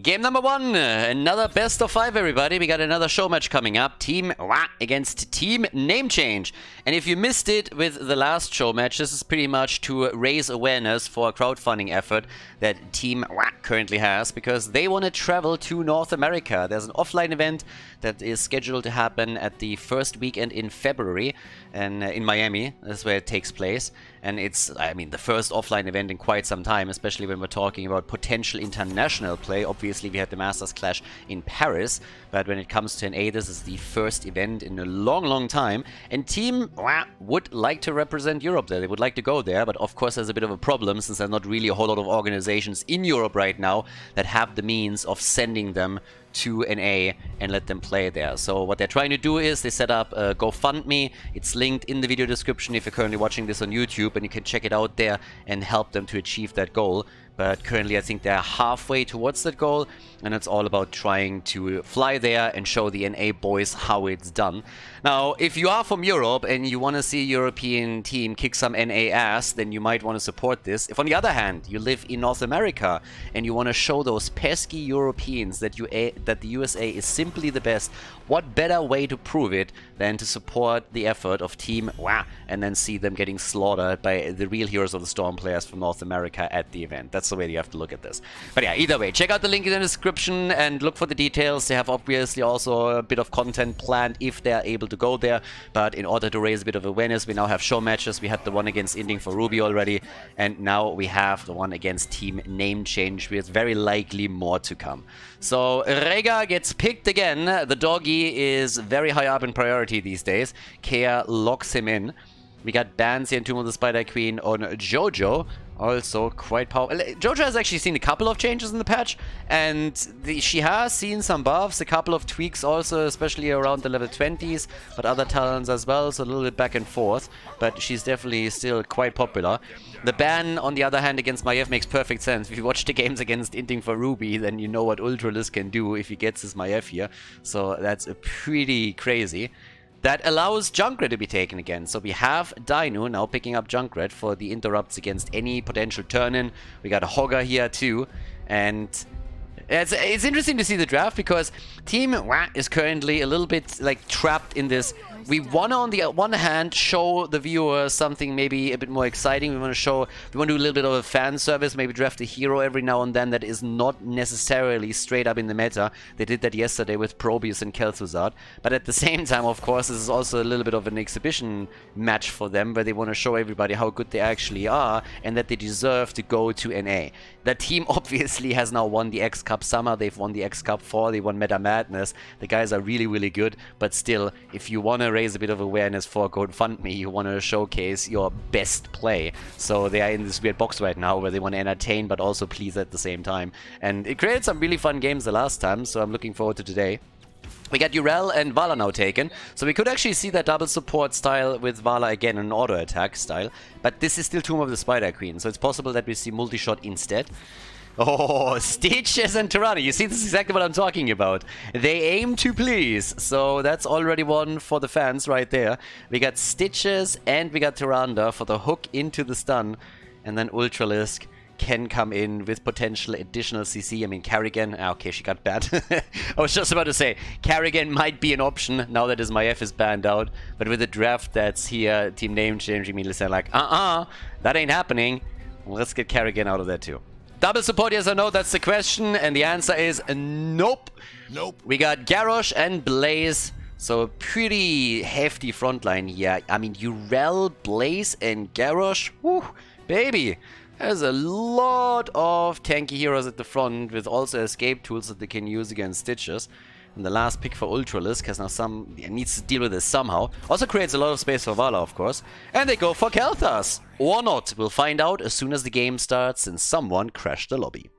Game number 1, another best of 5, everybody. We got another show match coming up. Team against Team NameChange. And if you missed it with the last show match, this is pretty much to raise awareness for a crowdfunding effort that Team currently has, because they want to travel to North America. There's an offline event that is scheduled to happen at the first weekend in February, and in Miami. That's where it takes place. And it's, I mean, the first offline event in quite some time, especially when we're talking about potential international play. Obviously, we had the Masters Clash in Paris, but when it comes to NA, this is the first event in a long, long time. And Team would like to represent Europe there. They would like to go there, but of course, there's a bit of a problem since there's not really a whole lot of organizations in Europe right now that have the means of sending them to NA and let them play there. So what they're trying to do is they set up a GoFundMe. It's linked in the video description if you're currently watching this on YouTube, and you can check it out there and help them to achieve that goal. But currently I think they're halfway towards that goal, and it's all about trying to fly there and show the NA boys how it's done. Now, if you are from Europe and you want to see a European team kick some NA ass, then you might want to support this. If on the other hand, you live in North America and you want to show those pesky Europeans that the USA is simply the best, what better way to prove it than to support the effort of Team and then see them getting slaughtered by the real Heroes of the Storm players from North America at the event. That's the way you have to look at this. But yeah, either way, check out the link in the description and look for the details. They have obviously also a bit of content planned if they're able to go there. But in order to raise a bit of awareness, we now have show matches. We had the one against Inding for Ruby already, and now we have the one against Team NameChange, with very likely more to come. So Rega gets picked again. The doggy is very high up in priority these days. Kea locks him in. We got bans here in Tomb of the Spider Queen on Jojo. Also quite powerful. Jojo has actually seen a couple of changes in the patch, and she has seen some buffs, a couple of tweaks also, especially around the level 20s, but other talents as well, so a little bit back and forth, but she's definitely still quite popular. The ban, on the other hand, against Maiev makes perfect sense. If you watch the games against Inding for Ruby, then you know what Ultralis can do if he gets his Maiev here, so that's pretty crazy. That allows Junkrat to be taken again. So we have Dino now picking up Junkrat for the interrupts against any potential turn-in. We got a Hogger here too. And it's interesting to see the draft, because Team is currently a little bit like trapped in this. We want to, on the one hand, show the viewer something maybe a bit more exciting. We want to do a little bit of a fan service, maybe draft a hero every now and then that is not necessarily straight up in the meta. They did that yesterday with Probius and Kel'Thuzad. But at the same time, of course, this is also a little bit of an exhibition match for them, where they want to show everybody how good they actually are and that they deserve to go to NA. That team obviously has now won the X Cup Summer, they've won the X Cup 4, they won Meta Madness. The guys are really, really good, but still, if you want to raise a bit of awareness for GoFundMe, you want to showcase your best play. So they are in this weird box right now where they want to entertain but also please at the same time. And it created some really fun games the last time, so I'm looking forward to today. We got Urel and Vala now taken, so we could actually see that double support style with Vala again, an auto attack style, but this is still Tomb of the Spider Queen, so it's possible that we see multi-shot instead. Oh, Stitches and Tirana. You see, this is exactly what I'm talking about. They aim to please. So that's already one for the fans right there. We got Stitches and we got Tyrande for the hook into the stun. And then Ultralisk can come in with potential additional CC. I mean, Carrigan. Okay, she got banned. I was just about to say, Carrigan might be an option now that his Maiev is banned out. But with the draft that's here, Team NameChange immediately said like, that ain't happening. Well, let's get Carrigan out of there too. Double support, yes or no? That's the question. And the answer is nope. Nope. We got Garrosh and Blaze. So a pretty hefty frontline here. I mean, Urel, Blaze, and Garrosh. Whew, baby. There's a lot of tanky heroes at the front with also escape tools that they can use against Stitches. And the last pick for Ultralisk has now needs to deal with this somehow. Also creates a lot of space for Vala, of course. And they go for Kel'Thas. Or not. We'll find out as soon as the game starts and someone crashed the lobby.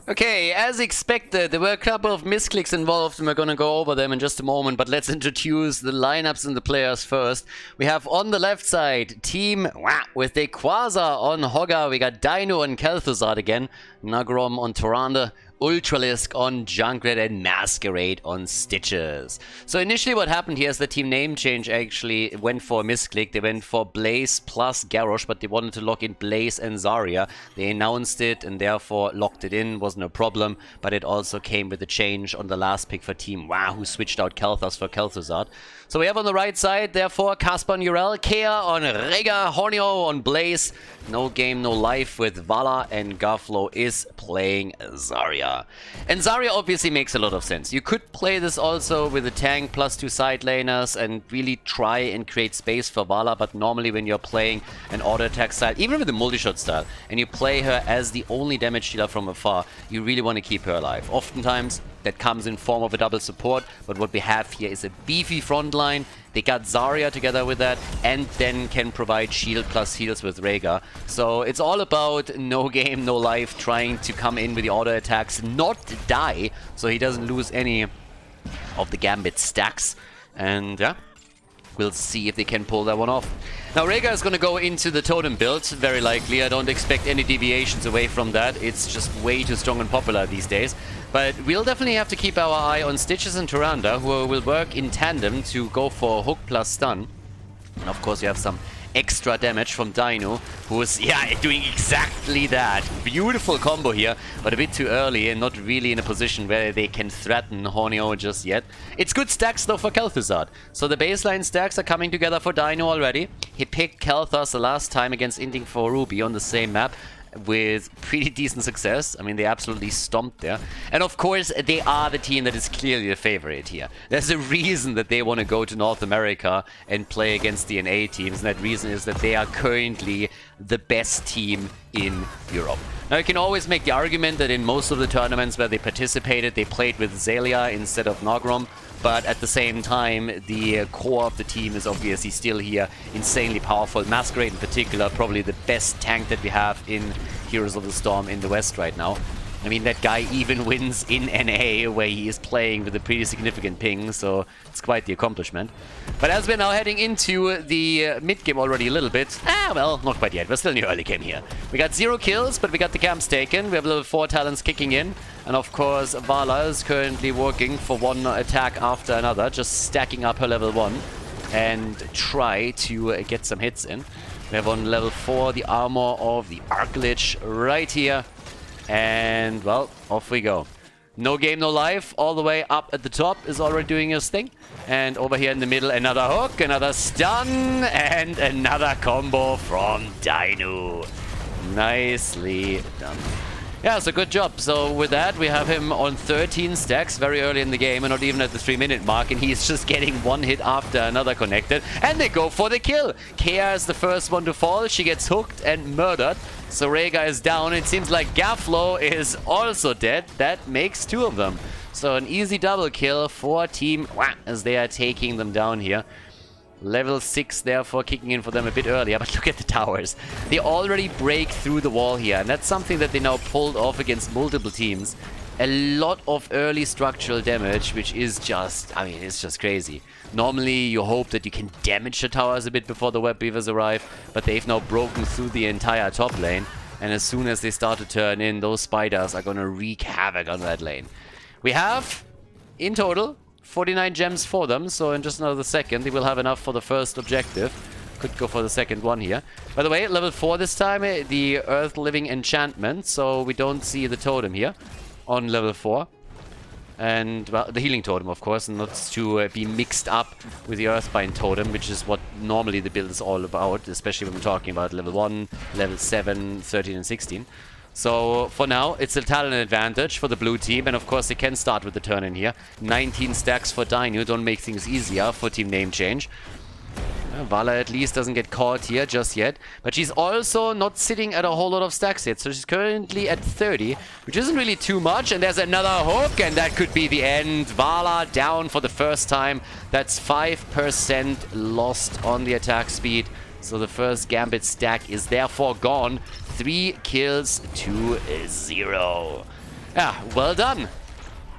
Okay, as expected, there were a couple of misclicks involved and we're gonna go over them in just a moment, but let's introduce the lineups and the players first. We have on the left side, Team with the Quasar on Hogger. We got Dino and Kel'Thuzad again, Nagrom on Tyrande, Ultralisk on Junkrat, and Masquerade on Stitches. So initially what happened here is the team name change actually went for a misclick. They went for Blaze plus Garrosh, but they wanted to lock in Blaze and Zarya. They announced it and therefore locked it in. Wasn't a problem, but it also came with a change on the last pick for Team WA, who switched out Kel'Thuzad for Kel'Thuzad. So we have on the right side, therefore, Casper on Urel, Kea on Rega, Hornio on Blaze. No game, no life with Vala, and Garflo is playing Zarya. And Zarya obviously makes a lot of sense. You could play this also with a tank plus 2 side laners and really try and create space for Vala, but normally when you're playing an auto attack style, even with a multi-shot style, and you play her as the only damage dealer from afar, you really want to keep her alive. Oftentimes that comes in form of a double support, but what we have here is a beefy front line. They got Zarya together with that, and then can provide shield plus heals with Rega. So it's all about no game, no life, trying to come in with the auto attacks, not die, so he doesn't lose any of the Gambit stacks. And yeah, we'll see if they can pull that one off. Now Rega is going to go into the totem build, very likely. I don't expect any deviations away from that. It's just way too strong and popular these days. But we'll definitely have to keep our eye on Stitches and Tyrande, who will work in tandem to go for hook plus stun. And of course you have some extra damage from Dino, who's, yeah, doing exactly that. Beautiful combo here, but a bit too early and not really in a position where they can threaten Hornio just yet. It's good stacks though for Kel'Thuzad. So the baseline stacks are coming together for Dino already. He picked Kel'Thuz the last time against Inting for Ruby on the same map, with pretty decent success. I mean, they absolutely stomped there. And of course, they are the team that is clearly the favorite here. There's a reason that they want to go to North America and play against the NA teams, and that reason is that they are currently the best team in Europe. Now, you can always make the argument that in most of the tournaments where they participated, they played with Xaylia instead of Nogrom. But at the same time, the core of the team is obviously still here, insanely powerful. Masquerade in particular, probably the best tank that we have in Heroes of the Storm in the West right now. I mean, that guy even wins in NA, where he is playing with a pretty significant ping, so it's quite the accomplishment. But as we're now heading into the mid-game already a little bit, well, not quite yet, we're still in the early game here. We got 0 kills, but we got the camps taken, we have level 4 talents kicking in, and of course, Vala is currently working for one attack after another, just stacking up her level 1, and try to get some hits in. We have on level 4 the armor of the Arclich right here. And, well, off we go. No game, no life. All the way up at the top is already doing his thing. And over here in the middle, another hook, another stun, and another combo from Dino. Nicely done. Yeah, so good job. So with that, we have him on 13 stacks very early in the game, and not even at the 3-minute mark, and he's just getting one hit after another connected, and they go for the kill. Kea is the first one to fall. She gets hooked and murdered. So Rega is down. It seems like Garflo is also dead. That makes 2 of them. So an easy double kill for Team WA as they are taking them down here. Level 6 therefore kicking in for them a bit earlier, but look at the towers. They already break through the wall here, and that's something that they now pulled off against multiple teams. A lot of early structural damage, which is just, I mean, it's just crazy. Normally you hope that you can damage the towers a bit before the web beavers arrive, but they've now broken through the entire top lane, and as soon as they start to turn in, those spiders are gonna wreak havoc on that lane. We have, in total, 49 gems for them, so in just another second they will have enough for the first objective. Could go for the second one here. By the way, level 4 this time, the Earth Living Enchantment, so we don't see the totem here on level 4. And, well, the healing totem, of course, and not to be mixed up with the Earthbind totem, which is what normally the build is all about, especially when we're talking about level 1, level 7, 13 and 16. So, for now, it's a talent advantage for the blue team, and of course they can start with the turn in here. 19 stacks for Dino, don't make things easier for Team NameChange. Vala at least doesn't get caught here just yet, but she's also not sitting at a whole lot of stacks yet, so she's currently at 30, which isn't really too much, and there's another hook, and that could be the end. Vala down for the first time. That's 5% lost on the attack speed, so the first Gambit stack is therefore gone. 3 kills to 0. Yeah, well done.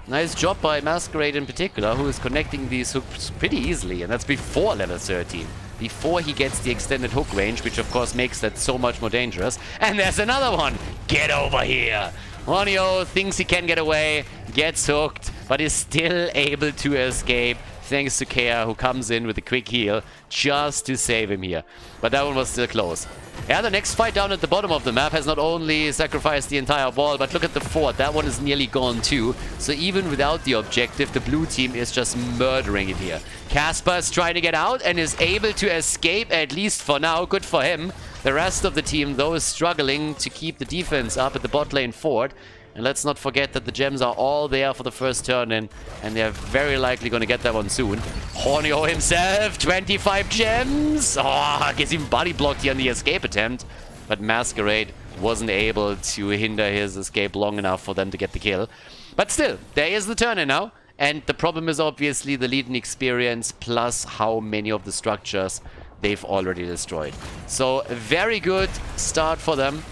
Nice job by Masquerade in particular, who is connecting these hooks pretty easily, and that's before level 13. Before he gets the extended hook range, which of course makes that so much more dangerous. And there's another one! Get over here! Honio thinks he can get away, gets hooked, but is still able to escape thanks to Kea, who comes in with a quick heal just to save him here. But that one was still close. Yeah, the next fight down at the bottom of the map has not only sacrificed the entire wall, but look at the fort. That one is nearly gone too. So even without the objective, the blue team is just murdering it here. Casper is trying to get out and is able to escape, at least for now. Good for him. The rest of the team, though, is struggling to keep the defense up at the bot lane fort. And let's not forget that the gems are all there for the first turn in, and they're very likely going to get that one soon. Hornio himself, 25 gems! Oh, gets even body blocked here on the escape attempt. But Masquerade wasn't able to hinder his escape long enough for them to get the kill. But still, there is the turn in now. And the problem is obviously the lead in experience plus how many of the structures they've already destroyed. So, a very good start for them.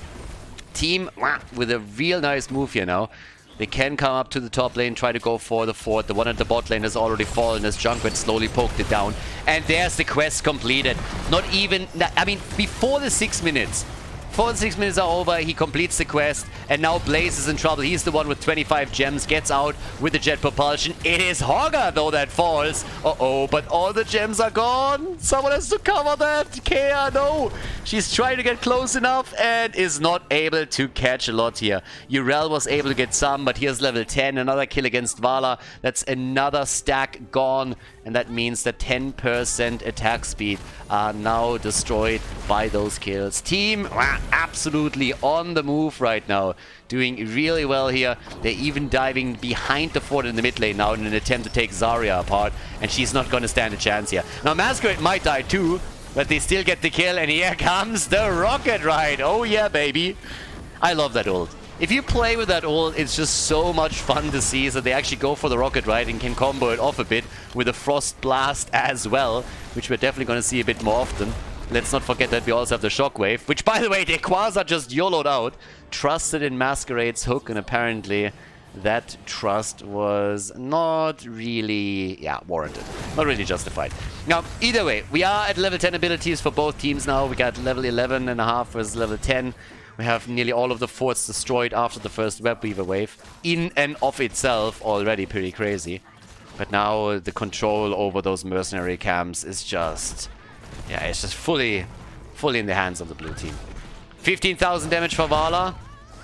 Team with a real nice move here now. They can come up to the top lane, try to go for the fort. The one at the bot lane has already fallen as Junkrat slowly poked it down. And there's the quest completed. Not even, I mean, before the 6 minutes. Before the 6 minutes are over, he completes the quest, and now Blaze is in trouble. He's the one with 25 gems, gets out with the jet propulsion. It is Hogger, though, that falls. Uh-oh, but all the gems are gone. Someone has to cover that. Kea, no. She's trying to get close enough and is not able to catch a lot here. Urel was able to get some, but here's level 10. Another kill against Vala. That's another stack gone, and that means that 10% attack speed are now destroyed by those kills. Team absolutely on the move right now, doing really well here. They're even diving behind the fort in the mid lane now in an attempt to take Zarya apart, and she's not going to stand a chance here. Now Masquerade might die too, but they still get the kill, and here comes the rocket ride. Oh yeah, baby. I love that ult. If you play with that ult, it's just so much fun to see. So they actually go for the rocket ride and can combo it off a bit with a frost blast as well, which we're definitely going to see a bit more often. Let's not forget that we also have the shockwave, which, by the way, the Quasar just YOLO'd out, trusted in Masquerade's hook, and apparently that trust was not really, warranted. Not really justified. Now, either way, we are at level 10 abilities for both teams now. We got level 11.5 versus level 10. We have nearly all of the forts destroyed after the first Web Weaver wave. In and of itself, already pretty crazy. But now the control over those mercenary camps is just... yeah, it's just fully in the hands of the blue team. 15,000 damage for Vala.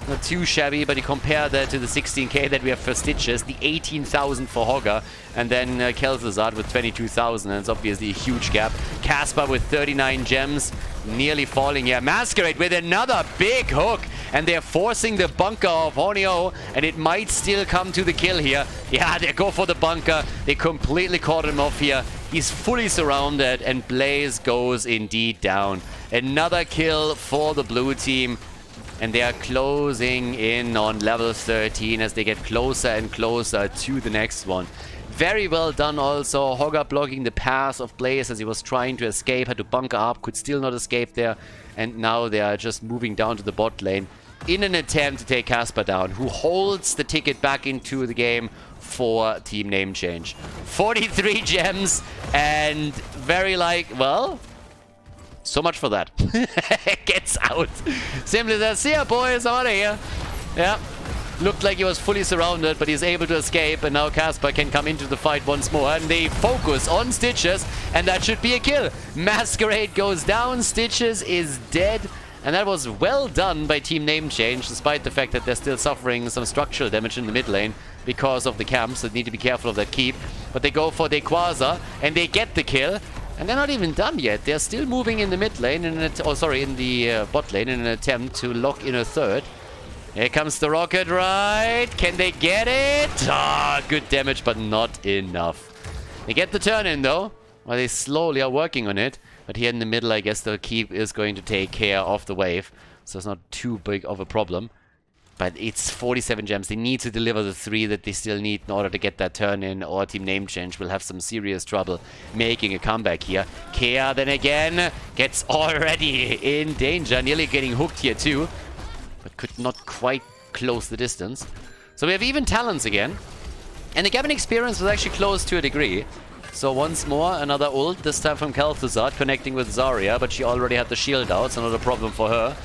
Not too shabby, but you compare that to the 16k that we have for Stitches, the 18,000 for Hogger, and then Khaldor with 22,000, and it's obviously a huge gap. Casper with 39 gems, nearly falling here. Masquerade with another big hook, and they're forcing the bunker of Honio, and it might still come to the kill here. Yeah, they go for the bunker. They completely caught him off here. He's fully surrounded, and Blaze goes indeed down. Another kill for the blue team. And they are closing in on level 13 as they get closer and closer to the next one. Very well done also. Hogger blocking the path of Blaze as he was trying to escape. Had to bunker up, could still not escape there. And now they are just moving down to the bot lane in an attempt to take Casper down, who holds the ticket back into the game for Team NameChange. 43 gems and very well... so much for that. Gets out. Simply says, see ya boys, I'm out of here. Yeah. Looked like he was fully surrounded, but he's able to escape, and now Casper can come into the fight once more, and they focus on Stitches, and that should be a kill. Masquerade goes down, Stitches is dead, and that was well done by Team NameChange, despite the fact that they're still suffering some structural damage in the mid lane because of the camps, so they need to be careful of that keep. But they go for the Quasar, and they get the kill. And they're not even done yet. They're still moving in the mid lane, in the bot lane in an attempt to lock in a third. Here comes the rocket ride. Can they get it? Ah, good damage, but not enough. They get the turn in, though. Well, they slowly are working on it. But here in the middle, I guess the keep is going to take care of the wave. So it's not too big of a problem. But it's 47 gems. They need to deliver the 3 that they still need in order to get that turn in, or Team NameChange will have some serious trouble making a comeback here. Kea then again gets already in danger, nearly getting hooked here too, but could not quite close the distance. So we have even talents again. And the Gavin experience was actually close to a degree. So once more, another ult, this time from Khaldor, connecting with Zarya, but she already had the shield out, so not a problem for her.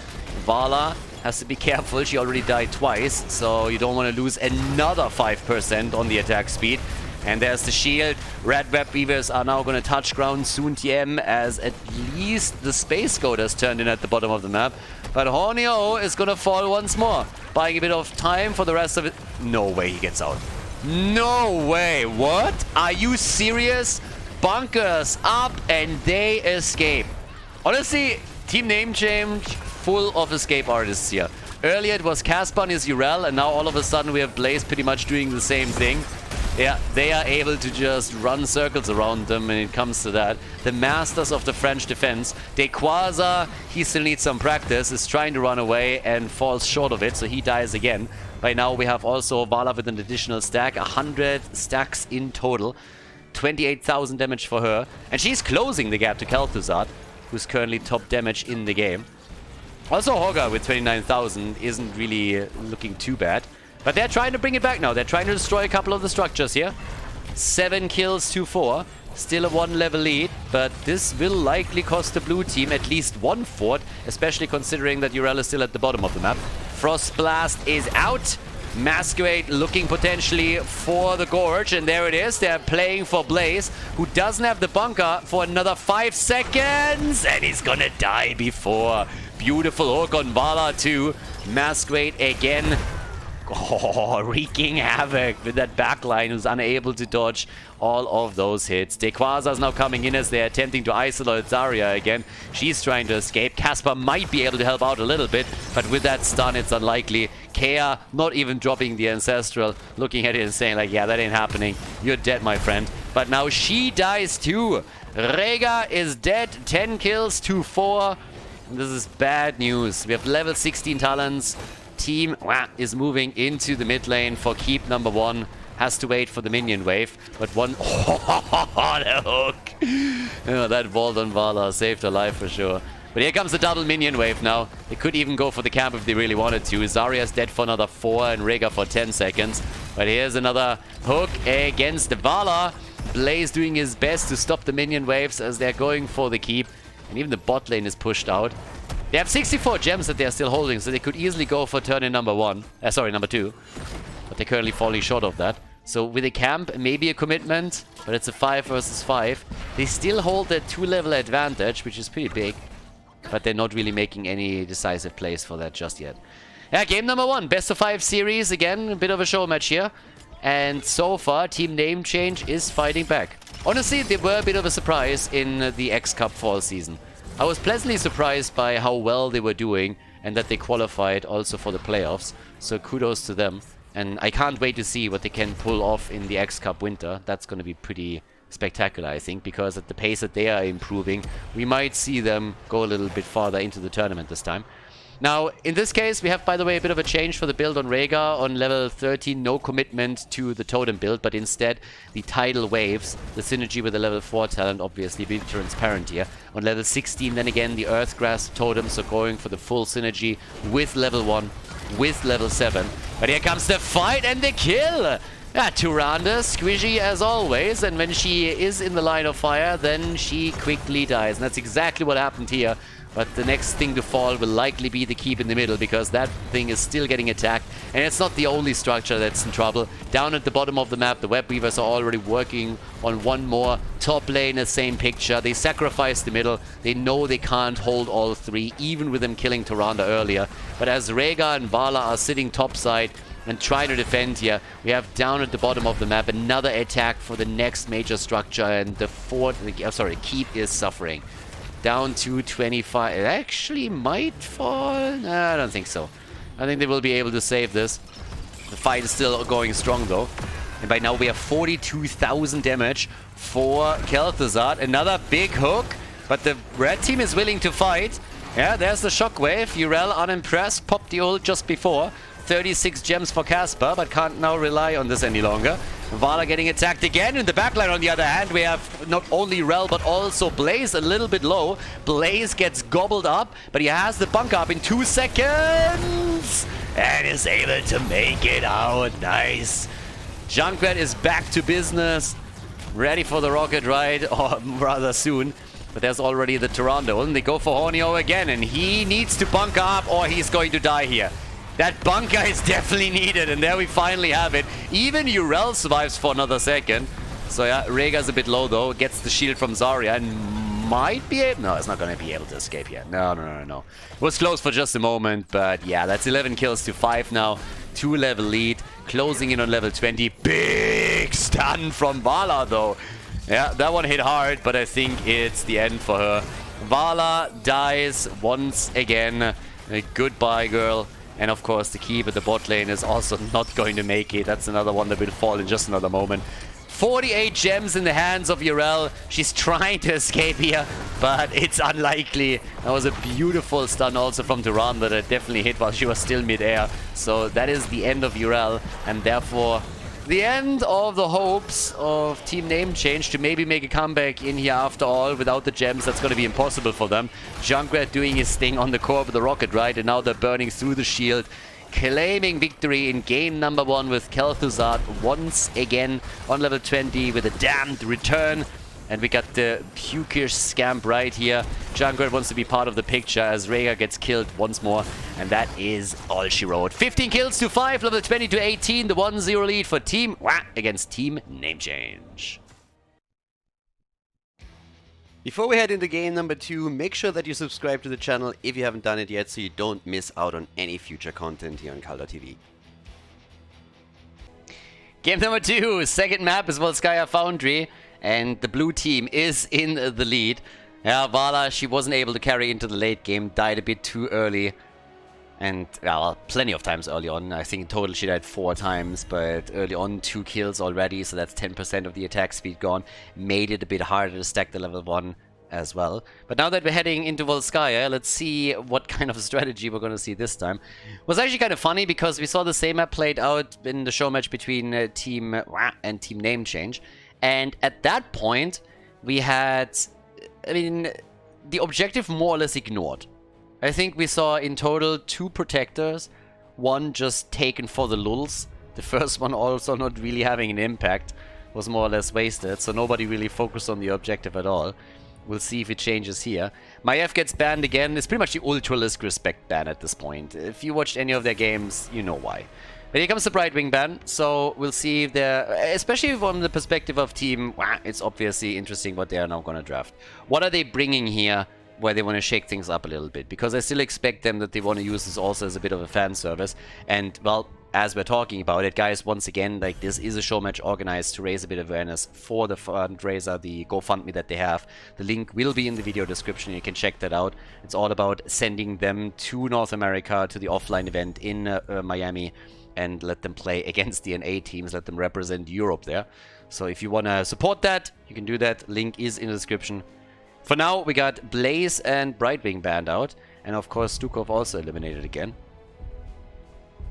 Vala has to be careful. She already died twice, so you don't want to lose another 5% on the attack speed. And there's the shield. Red Web Weavers are now going to touch ground soon, TM, as at least the Space Goat has turned in at the bottom of the map. But Hornio is going to fall once more, buying a bit of time for the rest of it. No way he gets out. No way. What? Are you serious? Bunkers up and they escape. Honestly, Team NameChange full of escape artists here. Earlier it was Casper and his Urel, and now all of a sudden we have Blaze pretty much doing the same thing. Yeah, they are able to just run circles around them when it comes to that. The masters of the French defense. Dequaza, he still needs some practice, is trying to run away and falls short of it, so he dies again. By now we have also Vala with an additional stack, 100 stacks in total. 28,000 damage for her. And she's closing the gap to Khaldor, who's currently top damage in the game. Also Hogger with 29,000 isn't really looking too bad. But they're trying to bring it back now. They're trying to destroy a couple of the structures here. 7 kills to 4. Still a 1-level lead, but this will likely cost the blue team at least 1 fort, especially considering that Urel is still at the bottom of the map. Frost Blast is out. Masquerade looking potentially for the Gorge, and there it is. They're playing for Blaze, who doesn't have the bunker for another 5 seconds, and he's gonna die before. Beautiful hook on Vala too. Masquerade again. Oh, wreaking havoc with that backline, who's unable to dodge all of those hits. Dequaza is now coming in as they're attempting to isolate Zarya again. She's trying to escape. Casper might be able to help out a little bit, but with that stun, it's unlikely. Kea not even dropping the Ancestral, looking at it and saying like, yeah, that ain't happening. You're dead, my friend. But now she dies too. Rega is dead. 10 kills to 4. This is bad news. We have level 16 talents. Team is moving into the mid lane for keep number 1. Has to wait for the minion wave, but one... Oh, the hook! Oh, that vault on Vala saved her life for sure. But here comes the double minion wave now. They could even go for the camp if they really wanted to. Zarya's dead for another 4 and Rega for 10 seconds. But here's another hook against Vala. Blaze doing his best to stop the minion waves as they're going for the keep. And even the bot lane is pushed out. They have 64 gems that they're still holding, so they could easily go for turn in number 2. But they're currently falling short of that. So with a camp, maybe a commitment, but it's a 5 versus 5. They still hold that 2-level advantage, which is pretty big. But they're not really making any decisive plays for that just yet. Yeah, game number 1, best of 5 series. Again, a bit of a show match here. And so far, Team NameChange is fighting back. Honestly, they were a bit of a surprise in the X Cup fall season. I was pleasantly surprised by how well they were doing and that they qualified also for the playoffs. So kudos to them. And I can't wait to see what they can pull off in the X Cup winter. That's going to be pretty spectacular, I think, because at the pace that they are improving, we might see them go a little bit farther into the tournament this time. Now, in this case, we have, by the way, a bit of a change for the build on Rega. On level 13, no commitment to the totem build, but instead the tidal waves, the synergy with the level 4 talent, obviously being transparent here. On level 16, then again, the Earthgrass totem, so going for the full synergy with level 1, with level 7. But here comes the fight and the kill! Tyrande, squishy as always, and when she is in the line of fire, then she quickly dies. And that's exactly what happened here. But the next thing to fall will likely be the keep in the middle, because that thing is still getting attacked. And it's not the only structure that's in trouble. Down at the bottom of the map, the Web Weavers are already working on one more. Top lane, the same picture. They sacrifice the middle. They know they can't hold all 3, even with them killing Tyrande earlier. But as Rega and Vala are sitting topside and trying to defend here, we have down at the bottom of the map another attack for the next major structure, and the keep is suffering. Down to 25. It actually might fall. Nah, I don't think so. I think they will be able to save this. The fight is still going strong though. And by now we have 42,000 damage for Khaldor. Another big hook. But the red team is willing to fight. Yeah, there's the shockwave. Urel unimpressed. Popped the ult just before. 36 gems for Casper, but can't now rely on this any longer. Vala getting attacked again. In the backline, on the other hand, we have not only Rel, but also Blaze a little bit low. Blaze gets gobbled up, but he has the bunker up in 2 seconds. And is able to make it out. Nice. Junkrat is back to business. Ready for the rocket ride, or rather soon. But there's already the Toronto, and they go for Hornio again, and he needs to bunker up or he's going to die here. That bunker is definitely needed, and there we finally have it. Even Urel survives for another second. So yeah, Rhaegar's a bit low though, gets the shield from Zarya and might be able... No, it's not going to be able to escape here. No. It was close for just a moment, but yeah, that's 11 kills to 5 now. 2-level lead, closing in on level 20. Big stun from Vala though. Yeah, that one hit hard, but I think it's the end for her. Vala dies once again. Goodbye, girl. And of course, the keep at the bot lane is also not going to make it. That's another one that will fall in just another moment. 48 gems in the hands of Urel. She's trying to escape here, but it's unlikely. That was a beautiful stun also from Duran that it definitely hit while she was still mid-air. So that is the end of Urel, and therefore the end of the hopes of Team NameChange to maybe make a comeback in here after all. Without the gems, that's going to be impossible for them. Junkrat doing his thing on the core of the rocket, right? And now they're burning through the shield, claiming victory in game number 1 with Khaldor once again on level 20 with a damned return. And we got the pukish scamp right here. Junkrat wants to be part of the picture as Rhaegar gets killed once more. And that is all she wrote. 15 kills to 5, level 20 to 18. The 1-0 lead for Team against Team NameChange. Before we head into game number 2, make sure that you subscribe to the channel if you haven't done it yet so you don't miss out on any future content here on Khaldor TV. Game number 2, second map is Volskaya Foundry. And the blue team is in the lead. Yeah, Vala, she wasn't able to carry into the late game. Died a bit too early. And, well, plenty of times early on. I think in total she died 4 times. But early on, 2 kills already. So that's 10% of the attack speed gone. Made it a bit harder to stack the level 1 as well. But now that we're heading into Volskaya, let's see what kind of strategy we're going to see this time. It was actually kind of funny because we saw the same map played out in the show match between Team and Team NameChange. And at that point, we had, I mean, the objective more or less ignored. I think we saw in total 2 protectors, one just taken for the lulz. The first one also not really having an impact, was more or less wasted, so nobody really focused on the objective at all. We'll see if it changes here. Maiev gets banned again. It's pretty much the Ultralisk Respect ban at this point. If you watched any of their games, you know why. But here comes the Brightwing ban, so we'll see if they're... Especially from the perspective of Team... It's obviously interesting what they are now going to draft. What are they bringing here where they want to shake things up a little bit? Because I still expect them that they want to use this also as a bit of a fan service. And, well, as we're talking about it, guys, once again, like, this is a show match organized to raise a bit of awareness for the fundraiser, the GoFundMe that they have. The link will be in the video description. You can check that out. It's all about sending them to North America, to the offline event in Miami, and let them play against the NA teams, let them represent Europe there. So if you want to support that, you can do that. Link is in the description. For now, we got Blaze and Brightwing banned out. And of course, Stukov also eliminated again.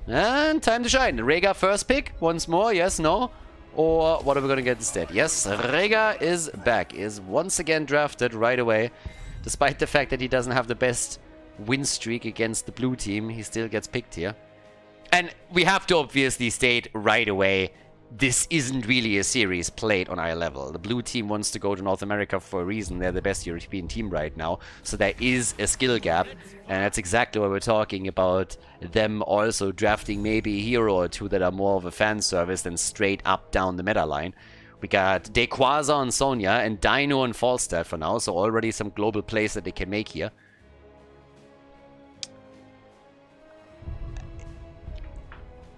And time to shine. Rhaegar first pick once more, yes, no? Or what are we going to get instead? Yes, Rhaegar is back, is once again drafted right away. Despite the fact that he doesn't have the best win streak against the blue team, he still gets picked here. And we have to obviously state right away, this isn't really a series played on our level. The blue team wants to go to North America for a reason. They're the best European team right now. So there is a skill gap. And that's exactly what we're talking about. Them also drafting maybe a hero or 2 that are more of a fan service than straight up down the meta line. We got Dequaza on Sonya and Dino on Falstad for now. So already some global plays that they can make here.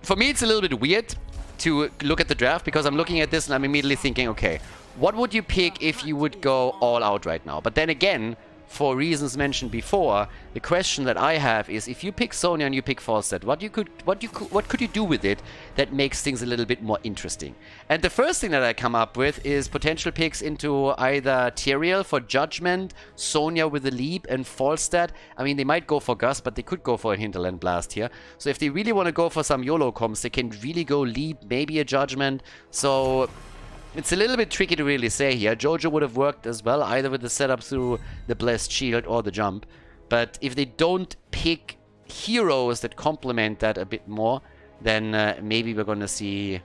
For me, it's a little bit weird to look at the draft because I'm looking at this and I'm immediately thinking, okay, what would you pick if you would go all out right now? But then again, for reasons mentioned before, the question that I have is, if you pick Sonya and you pick Falstad, what could you do with it that makes things a little bit more interesting? And the first thing that I come up with is potential picks into either Tyrael for Judgment, Sonya with a leap, and Falstad. I mean, they might go for Gus, but they could go for a Hinterland Blast here. So if they really want to go for some YOLO comps, they can really go leap, maybe a Judgment. So it's a little bit tricky to really say here. Jojo would have worked as well, either with the setup through the Blessed Shield or the jump. But if they don't pick heroes that complement that a bit more, then maybe we're going to see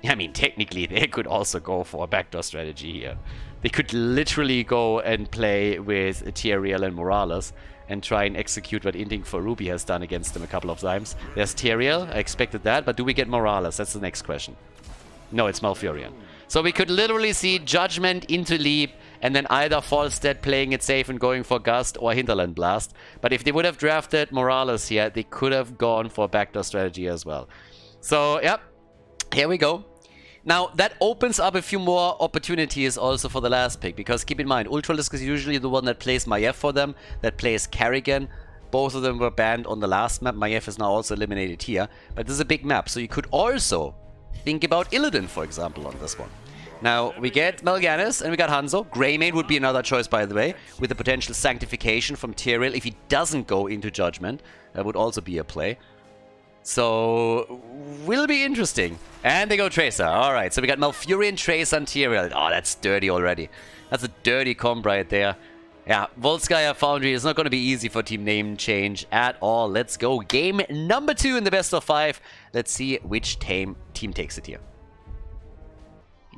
I mean, technically, they could also go for a backdoor strategy here. They could literally go and play with Tyrael and Morales and try and execute what Inting for Ruby has done against them a couple of times. There's Tyrael, I expected that, but do we get Morales? That's the next question. No, it's Malfurion. So we could literally see Judgment into Leap, and then either Falstad playing it safe and going for Gust or Hinterland Blast. But if they would have drafted Morales here, they could have gone for a backdoor strategy as well. So, yep, here we go. Now, that opens up a few more opportunities also for the last pick, because keep in mind, Ultralisk is usually the one that plays Maiev for them, that plays Kerrigan. Both of them were banned on the last map. Maiev is now also eliminated here, but this is a big map, so you could also think about Illidan, for example, on this one. Now, we get Mal'Ganis and we got Hanzo. Greymane would be another choice, by the way, with the potential Sanctification from Tyrael. If he doesn't go into Judgment, that would also be a play. So, will be interesting. And they go Tracer. Alright, so we got Malfurion, Tracer, and Tyrael. Oh, that's dirty already. That's a dirty comp right there. Yeah, Volskaya Foundry is not going to be easy for Team NameChange at all. Let's go. Game number 2 in the best of 5. Let's see which team takes it here.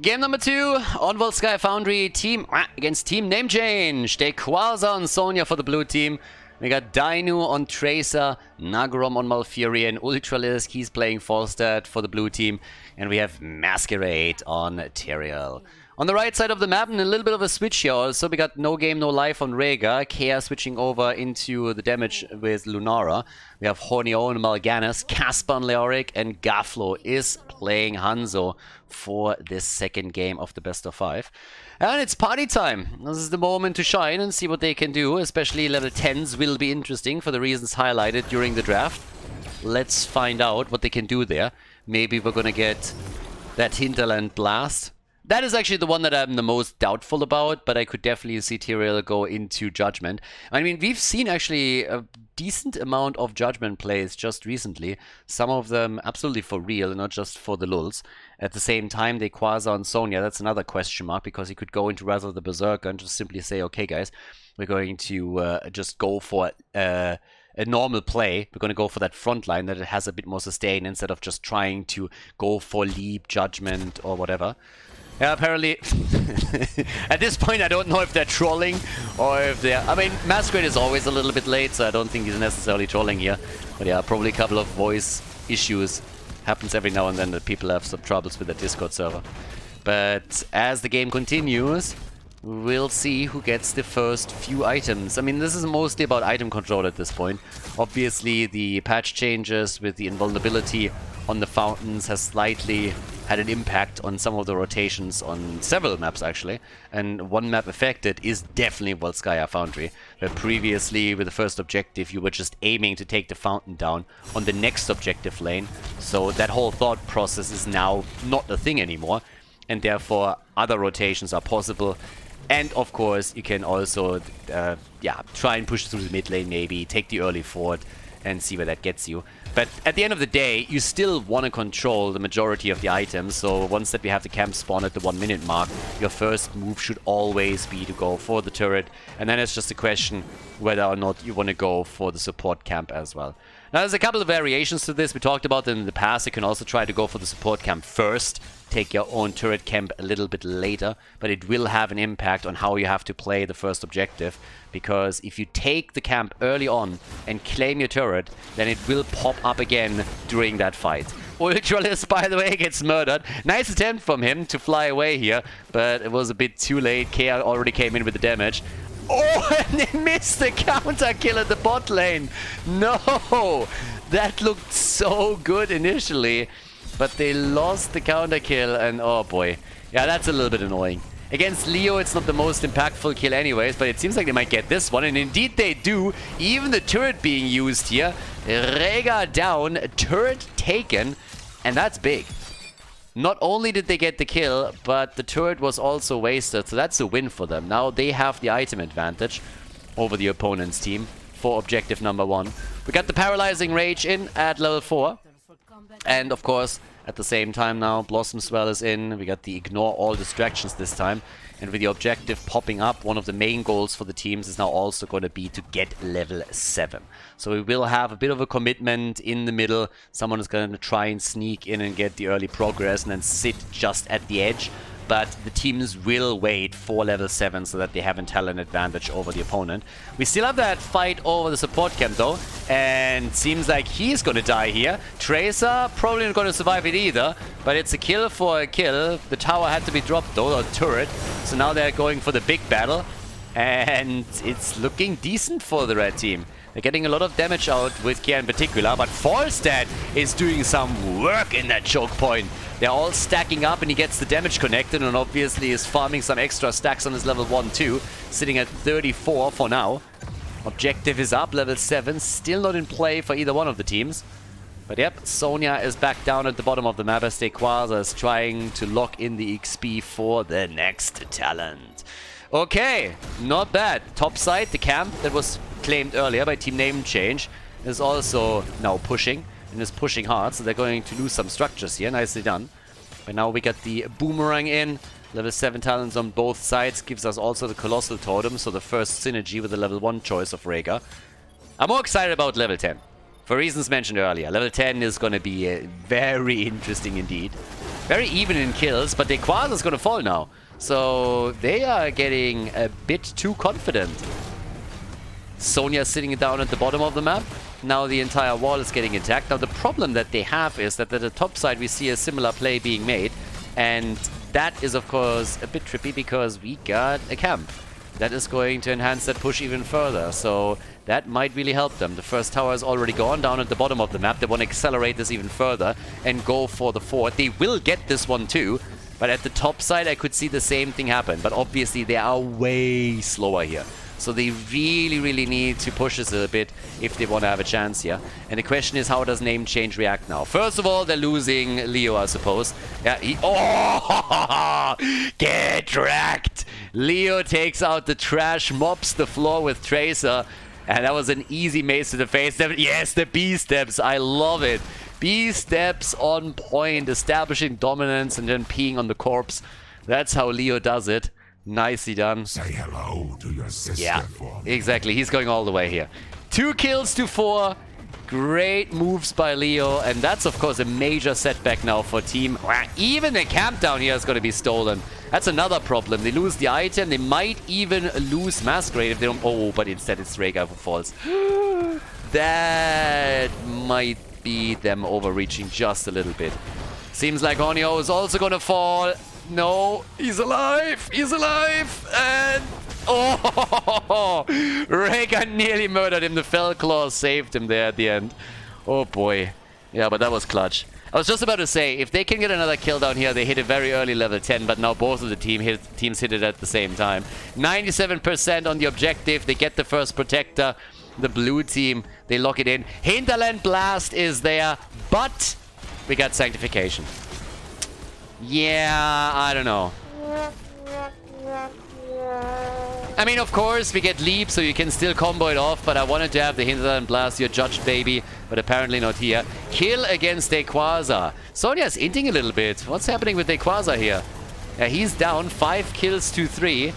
Game number 2 on Volskaya Foundry. Team against Team NameChange. They Quasar on Sonya for the blue team. We got Dainu on Tracer, Nagrom on Malfurion, Ultralisk, he's playing Falstad for the blue team, and we have Masquerade on Tyrael. On the right side of the map, and a little bit of a switch here also, we got No Game No Life on Rhaegar, Kea switching over into the damage with Lunara. We have Horneo and Mal'Ganis, Casper on Leoric, and Gaflo is playing Hanzo for this second game of the best of 5. And it's party time. This is the moment to shine and see what they can do. Especially level 10s will be interesting for the reasons highlighted during the draft. Let's find out what they can do there. Maybe we're gonna get that Hinterland Blast. That is actually the one that I'm the most doubtful about, but I could definitely see Tyrael go into Judgment. I mean, we've seen actually a decent amount of Judgment plays just recently. Some of them absolutely for real, not just for the lulz. At the same time, they Quasar on Sonya. That's another question mark, because he could go into Wrath of the Berserker and just simply say, okay guys, we're going to just go for a normal play. We're going to go for that front line that it has a bit more sustain instead of just trying to go for Leap, Judgment, or whatever. Yeah, apparently, at this point, I don't know if they're trolling or if they're... I mean, Masquerade is always a little bit late, so I don't think he's necessarily trolling here. But yeah, probably a couple of voice issues. Happens every now and then that people have some troubles with their Discord server. But as the game continues, we'll see who gets the first few items. I mean, this is mostly about item control at this point. Obviously, the patch changes with the invulnerability on the fountains has slightly had an impact on some of the rotations on several maps, actually. And one map affected is definitely Volskaya Foundry, where previously with the first objective you were just aiming to take the fountain down on the next objective lane. So that whole thought process is now not a thing anymore, and therefore other rotations are possible. And of course you can also try and push through the mid lane, maybe take the early fort and see where that gets you. But at the end of the day, you still want to control the majority of the items. So once that we have the camp spawn at the 1 minute mark, your first move should always be to go for the turret. And then it's just a question whether or not you want to go for the support camp as well. Now there's a couple of variations to this. We talked about them in the past. You can also try to go for the support camp first, take your own turret camp a little bit later, but it will have an impact on how you have to play the first objective, because if you take the camp early on and claim your turret, then it will pop up again during that fight. Ultralisk, by the way, gets murdered. Nice attempt from him to fly away here, but it was a bit too late. Kea already came in with the damage. Oh, and they missed the counter kill at the bot lane. No, that looked so good initially, but they lost the counter kill, and oh boy. Yeah, that's a little bit annoying. Against Leo, it's not the most impactful kill anyways, but it seems like they might get this one, and indeed they do. Even the turret being used here. Rhaegar down, turret taken, and that's big. Not only did they get the kill, but the turret was also wasted, so that's a win for them. Now they have the item advantage over the opponent's team for objective number 1. We got the Paralyzing Rage in at level 4. And of course, at the same time now, Blossom Swell is in. We got the ignore all distractions this time. And with the objective popping up, one of the main goals for the teams is now also going to be to get level 7. So we will have a bit of a commitment in the middle. Someone is going to try and sneak in and get the early progress and then sit just at the edge. But the teams will wait for level 7 so that they have a talent advantage over the opponent. We still have that fight over the support camp though, and seems like he's gonna die here. Tracer probably not gonna survive it either, but it's a kill for a kill. The tower had to be dropped though, or turret, so now they're going for the big battle, and it's looking decent for the red team. They're getting a lot of damage out with Kia in particular, but Falstad is doing some work in that choke point. They're all stacking up and he gets the damage connected and obviously is farming some extra stacks on his level 1 too, sitting at 34 for now. Objective is up, level 7, still not in play for either one of the teams. But yep, Sonya is back down at the bottom of the map as Quasar is trying to lock in the XP for the next talent. Okay, not bad. Top side, the camp that was claimed earlier by Team NameChange is also now pushing, and is pushing hard, so they're going to lose some structures here. Nicely done. But now we got the Boomerang in. Level 7 talents on both sides gives us also the Colossal Totem, so the first synergy with the level 1 choice of Rhaegar. I'm more excited about level 10. For reasons mentioned earlier. Level 10 is going to be very interesting indeed. Very even in kills, but Quasar is going to fall now. So they are getting a bit too confident. Sonya sitting down at the bottom of the map. Now the entire wall is getting attacked. Now the problem that they have is that at the top side we see a similar play being made. And that is of course a bit trippy because we got a camp. That is going to enhance that push even further. So that might really help them. The first tower is already gone down at the bottom of the map. They want to accelerate this even further and go for the fort. They will get this one too. But at the top side I could see the same thing happen. But obviously they are way slower here. So they really need to push this a bit if they want to have a chance here. And the question is, how does NameChange react now? First of all, they're losing Leo, I suppose. Yeah, oh! Get wrecked! Leo takes out the trash, mops the floor with Tracer. And that was an easy mace to the face. Yes, the B-steps. I love it. B-steps on point, establishing dominance and then peeing on the corpse. That's how Leo does it. Nicely done. Say hello to your sister. Yeah, exactly. He's going all the way here. 2 kills to 4. Great moves by Leo. And that's, of course, a major setback now for team. Even the camp down here is going to be stolen. That's another problem. They lose the item. They might even lose Masquerade if they don't... Oh, but instead it's Rhaegar who falls. That might be them overreaching just a little bit. Seems like Onyo is also going to fall. No, he's alive! He's alive! And... Oh! Rhaegar nearly murdered him. The Fell Claw saved him there at the end. Oh boy. Yeah, but that was clutch. I was just about to say, if they can get another kill down here, they hit a very early level 10, but now both of the teams hit it at the same time. 97% on the objective. They get the first protector. The blue team, they lock it in. Hinterland Blast is there, but we got Sanctification. Yeah, I don't know. I mean, of course, we get Leap, so you can still combo it off, but I wanted to have the Hinterland Blast, your judged baby, but apparently not here. Kill against Quasar. Sonya's inting a little bit. What's happening with Quasar here? Yeah, he's down, 5 kills to 3.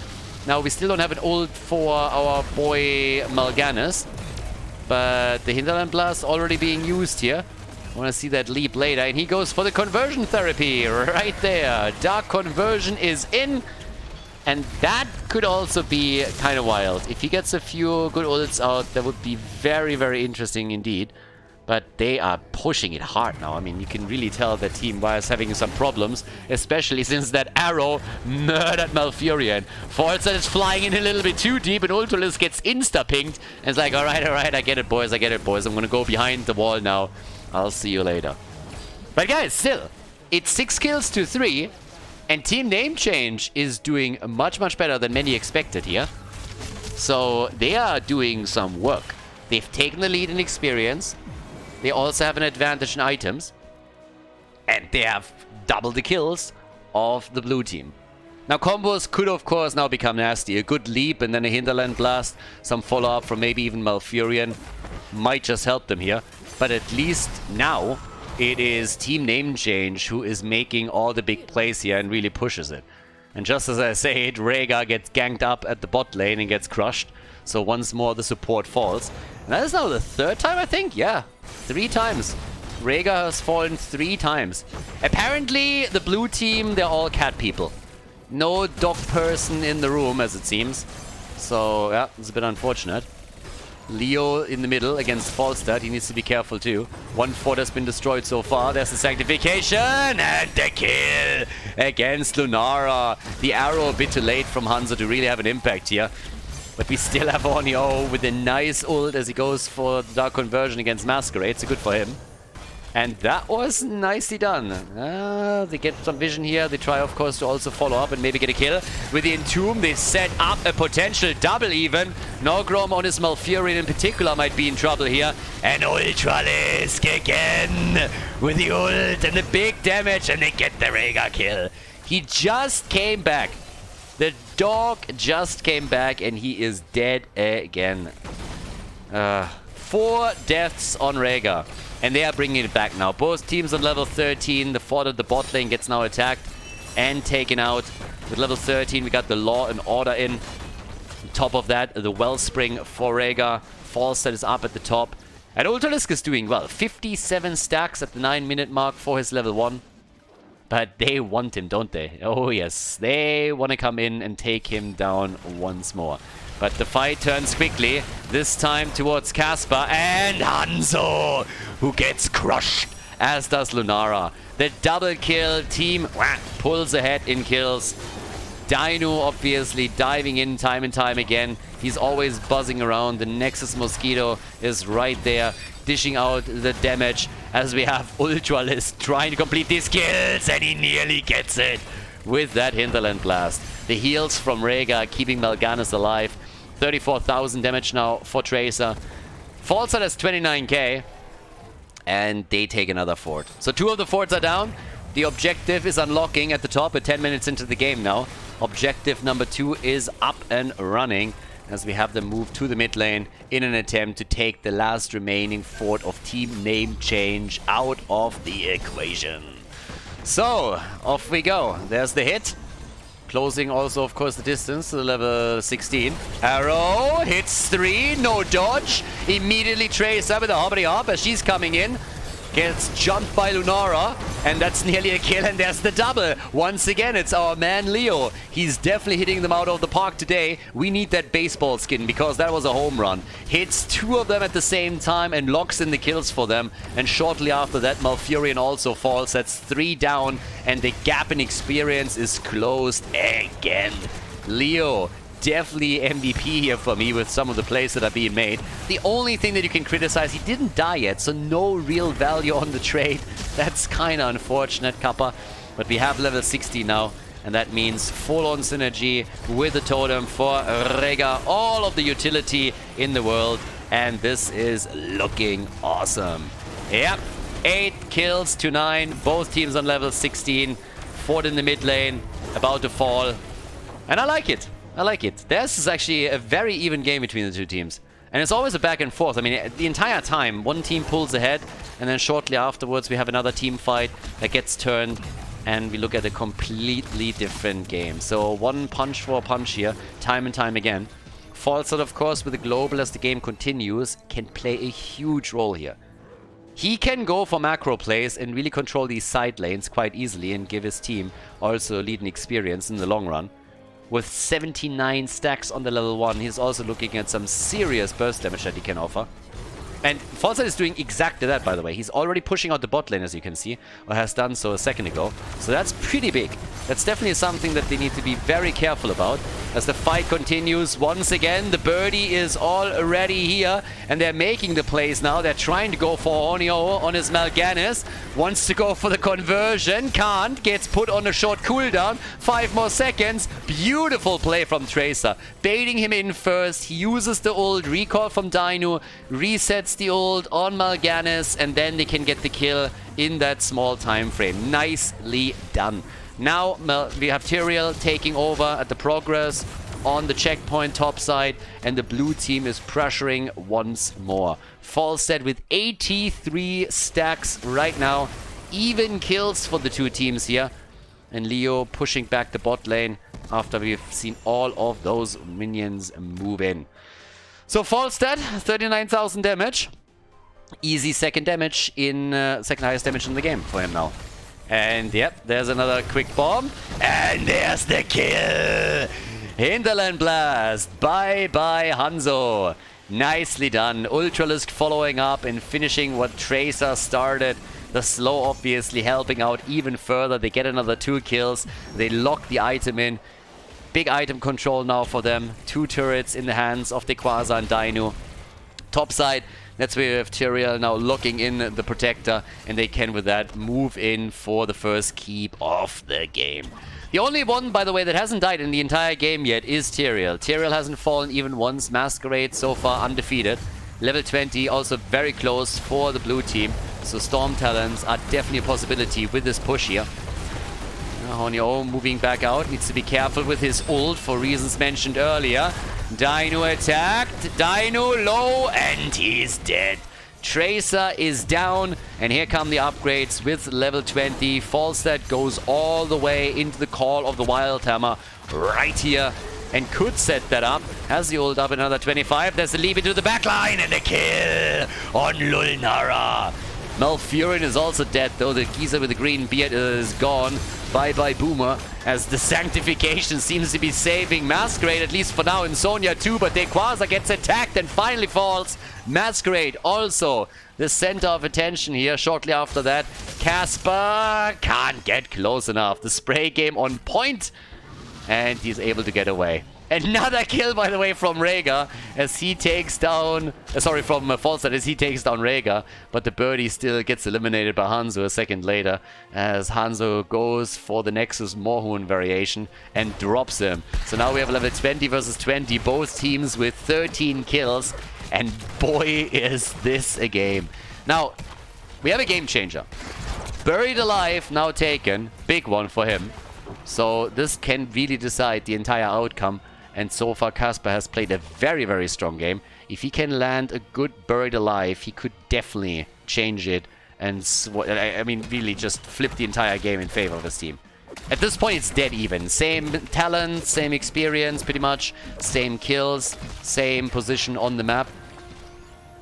Now, we still don't have an ult for our boy Mal'Ganis, but the Hinterland Blast already being used here. I want to see that leap later, and he goes for the conversion therapy right there. Dark Conversion is in, and that could also be kind of wild. If he gets a few good ults out, that would be very interesting indeed. But they are pushing it hard now. I mean, you can really tell that Team Y is having some problems, especially since that arrow murdered Malfurion. Forza is flying in a little bit too deep, and Ultralis gets insta-pinged. And it's like, alright, I get it, boys, I'm gonna go behind the wall now. I'll see you later. But guys, still, it's 6 kills to 3, and Team NameChange is doing much better than many expected here. So they are doing some work. They've taken the lead in experience. They also have an advantage in items. And they have double the kills of the blue team. Now combos could of course now become nasty. A good leap and then a Hinterland Blast. Some follow-up from maybe even Malfurion might just help them here. But at least now it is Team NameChange who is making all the big plays here and really pushes it. And just as I say it, Rhaegar gets ganked up at the bot lane and gets crushed. So once more the support falls. And that is now the third time, I think? Yeah, 3 times. Rhaegar has fallen 3 times. Apparently, the blue team, they're all cat people. No dog person in the room, as it seems. So, yeah, it's a bit unfortunate. Leo in the middle against Falstad. He needs to be careful too. 1 fort has been destroyed so far. There's the Sanctification and the kill against Lunara. The arrow a bit too late from Hanzo to really have an impact here. But we still have Onyo with a nice ult as he goes for the Dark Conversion against Masquerade. So good for him. And that was nicely done. They get some vision here. They try, of course, to also follow up and maybe get a kill. With the Entomb, they set up a potential double even. Norgrom on his Malfurion in particular might be in trouble here. And Ultralisk again with the ult and the big damage. And they get the Rhaegar kill. He just came back. The dog just came back and he is dead again. 4 deaths on Rhaegar. And they are bringing it back now. Both teams on level 13. The fort at the bot lane gets now attacked and taken out. With level 13, we got the Law and Order in. On top of that, the Wellspring for Rhaegar. Falstad is up at the top. And Ultralisk is doing well. 57 stacks at the 9-minute mark for his level 1. But they want him, don't they? Oh yes, they want to come in and take him down once more. But the fight turns quickly, this time towards Caspar and Hanzo, who gets crushed, as does Lunara. The double kill team pulls ahead in kills. Dino obviously diving in time and time again. He's always buzzing around. The Nexus Mosquito is right there, dishing out the damage as we have Ultralisk trying to complete these kills, and he nearly gets it with that Hinterland Blast. The heals from Rhaegar keeping Mal'Ganis alive. 34,000 damage now for Tracer. Falstad has 29k, and they take another fort. So 2 of the forts are down. The objective is unlocking at the top at 10 minutes into the game now. Objective number 2 is up and running as we have them move to the mid lane in an attempt to take the last remaining fort of Team NameChange out of the equation. So, off we go. There's the hit. Closing also, of course, the distance to the level 16. Arrow hits 3, no dodge. Immediately Tracer with a hoppity hop as she's coming in. Gets jumped by Lunara, and that's nearly a kill, and there's the double. Once again, it's our man Leo. He's definitely hitting them out of the park today. We need that baseball skin, because that was a home run. Hits 2 of them at the same time and locks in the kills for them. And shortly after that, Malfurion also falls. That's 3 down, and the gap in experience is closed again. Leo, definitely MVP here for me with some of the plays that are being made. The only thing that you can criticize, he didn't die yet, so no real value on the trade. That's kind of unfortunate, Kappa. But we have level 60 now, and that means full-on synergy with the totem for Rhaegar. All of the utility in the world, and this is looking awesome. Yep, 8 kills to 9. Both teams on level 16. Fort in the mid lane, about to fall. And I like it. I like it. This is actually a very even game between the 2 teams. And it's always a back and forth. I mean, the entire time, one team pulls ahead, and then shortly afterwards we have another team fight that gets turned, and we look at a completely different game. So one punch for a punch here, time and time again. Falstad, of course, with the global as the game continues, can play a huge role here. He can go for macro plays and really control these side lanes quite easily and give his team also a lead in experience in the long run. With 79 stacks on the level 1, he's also looking at some serious burst damage that he can offer. And Falstad is doing exactly that, by the way. He's already pushing out the bot lane, as you can see, or has done so a second ago. So that's pretty big. That's definitely something that they need to be very careful about. As the fight continues, once again, the birdie is already here, and they're making the plays now. They're trying to go for Onyo on his Mal'Ganis. Wants to go for the conversion, can't. Gets put on a short cooldown. 5 more seconds. Beautiful play from Tracer. Baiting him in first. He uses the ult, recall from Dino, resets the ult on Mal'Ganis, and then they can get the kill in that small time frame. Nicely done. Now we have Tyrael taking over at the progress. on the checkpoint top side, and the blue team is pressuring once more. Falstead with 83 stacks right now. Even kills for the two teams here. And Leo pushing back the bot lane after we've seen all of those minions move in. So Falstead, 39,000 damage. Easy second damage in second highest damage in the game for him now. And yep, there's another quick bomb. And there's the kill! Hinterland Blast! Bye-bye, Hanzo. Nicely done. Ultralisk following up and finishing what Tracer started. The slow obviously helping out even further. They get another 2 kills. They lock the item in. Big item control now for them. 2 turrets in the hands of the Quasar and Dino. Top side, that's where we have Tyrael now locking in the Protector. And they can with that move in for the first keep of the game. The only one, by the way, that hasn't died in the entire game yet is Tyrael. Tyrael hasn't fallen even once. Masquerade so far undefeated. Level 20 also very close for the blue team. So Storm Talons are definitely a possibility with this push here. Honyo moving back out. Needs to be careful with his ult for reasons mentioned earlier. Dino attacked. Dino low and he's dead. Tracer is down, and here come the upgrades with level 20. Falstead goes all the way into the call of the Wild Hammer right here and could set that up. Has the ult up another 25. There's the leap into the backline and a kill on Lulnara. Malfurion is also dead, though the geezer with the green beard is gone. Bye-bye Boomer, as the Sanctification seems to be saving Masquerade, at least for now, in Sonya too, but Quasar gets attacked and finally falls. Masquerade also the center of attention here. Shortly after that, Casper can't get close enough. The spray game on point, and he's able to get away. Another kill, by the way, from Rhaegar as he takes down... from Falstead as he takes down Rhaegar. But the birdie still gets eliminated by Hanzo a second later as Hanzo goes for the Nexus Morhun variation and drops him. So now we have level 20 versus 20, both teams with 13 kills. And boy, is this a game. Now, we have a game changer. Buried Alive now taken. Big one for him. So this can really decide the entire outcome. And so far, Casper has played a very, very strong game. If he can land a good Buried Alive, he could definitely change it. And, I mean, really just flip the entire game in favor of his team. At this point, it's dead even. Same talent, same experience, pretty much. Same kills, same position on the map.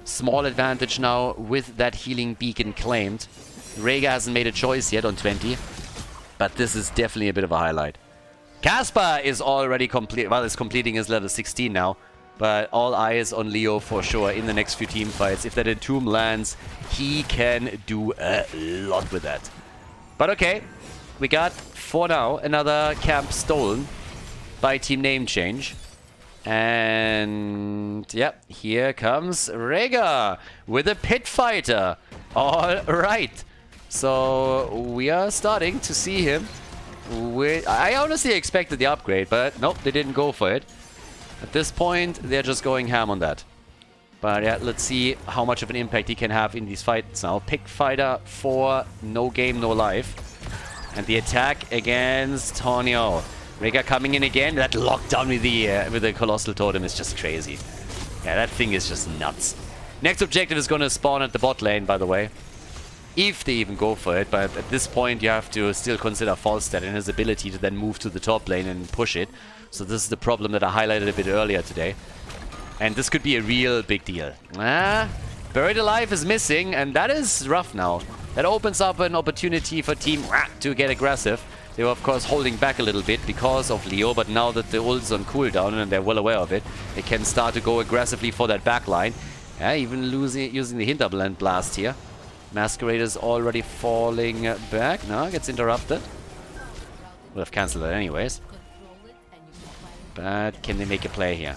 Small advantage now with that healing beacon claimed. Rhaegar hasn't made a choice yet on 20. But this is definitely a bit of a highlight. Casper is already is completing his level 16 now. But all eyes on Leo for sure in the next few team fights. If that Entomb lands, he can do a lot with that. But okay, we got, for now, another camp stolen by Team NameChange. And, yep, here comes Rhaegar with a pit fighter. All right. So, we are starting to see him. I honestly expected the upgrade, but nope, they didn't go for it. At this point, they're just going ham on that. But yeah, let's see how much of an impact he can have in these fights now. Pick fighter for no game, no life. And the attack against Tonio. Rhaegar coming in again. That lockdown with the Colossal Totem is just crazy. Yeah, that thing is just nuts. Next objective is going to spawn at the bot lane, by the way. If they even go for it, but at this point you have to still consider Falstead and his ability to then move to the top lane and push it. So this is the problem that I highlighted a bit earlier today. And this could be a real big deal. Buried Alive is missing, and that is rough now. That opens up an opportunity for Team to get aggressive. They were of course holding back a little bit because of Leo, but now that the ult's on cooldown and they're well aware of it, they can start to go aggressively for that backline. Even using the Hinterland Blast here. Masquerade is already falling back. No, gets interrupted. Would have cancelled it anyways. But can they make a play here?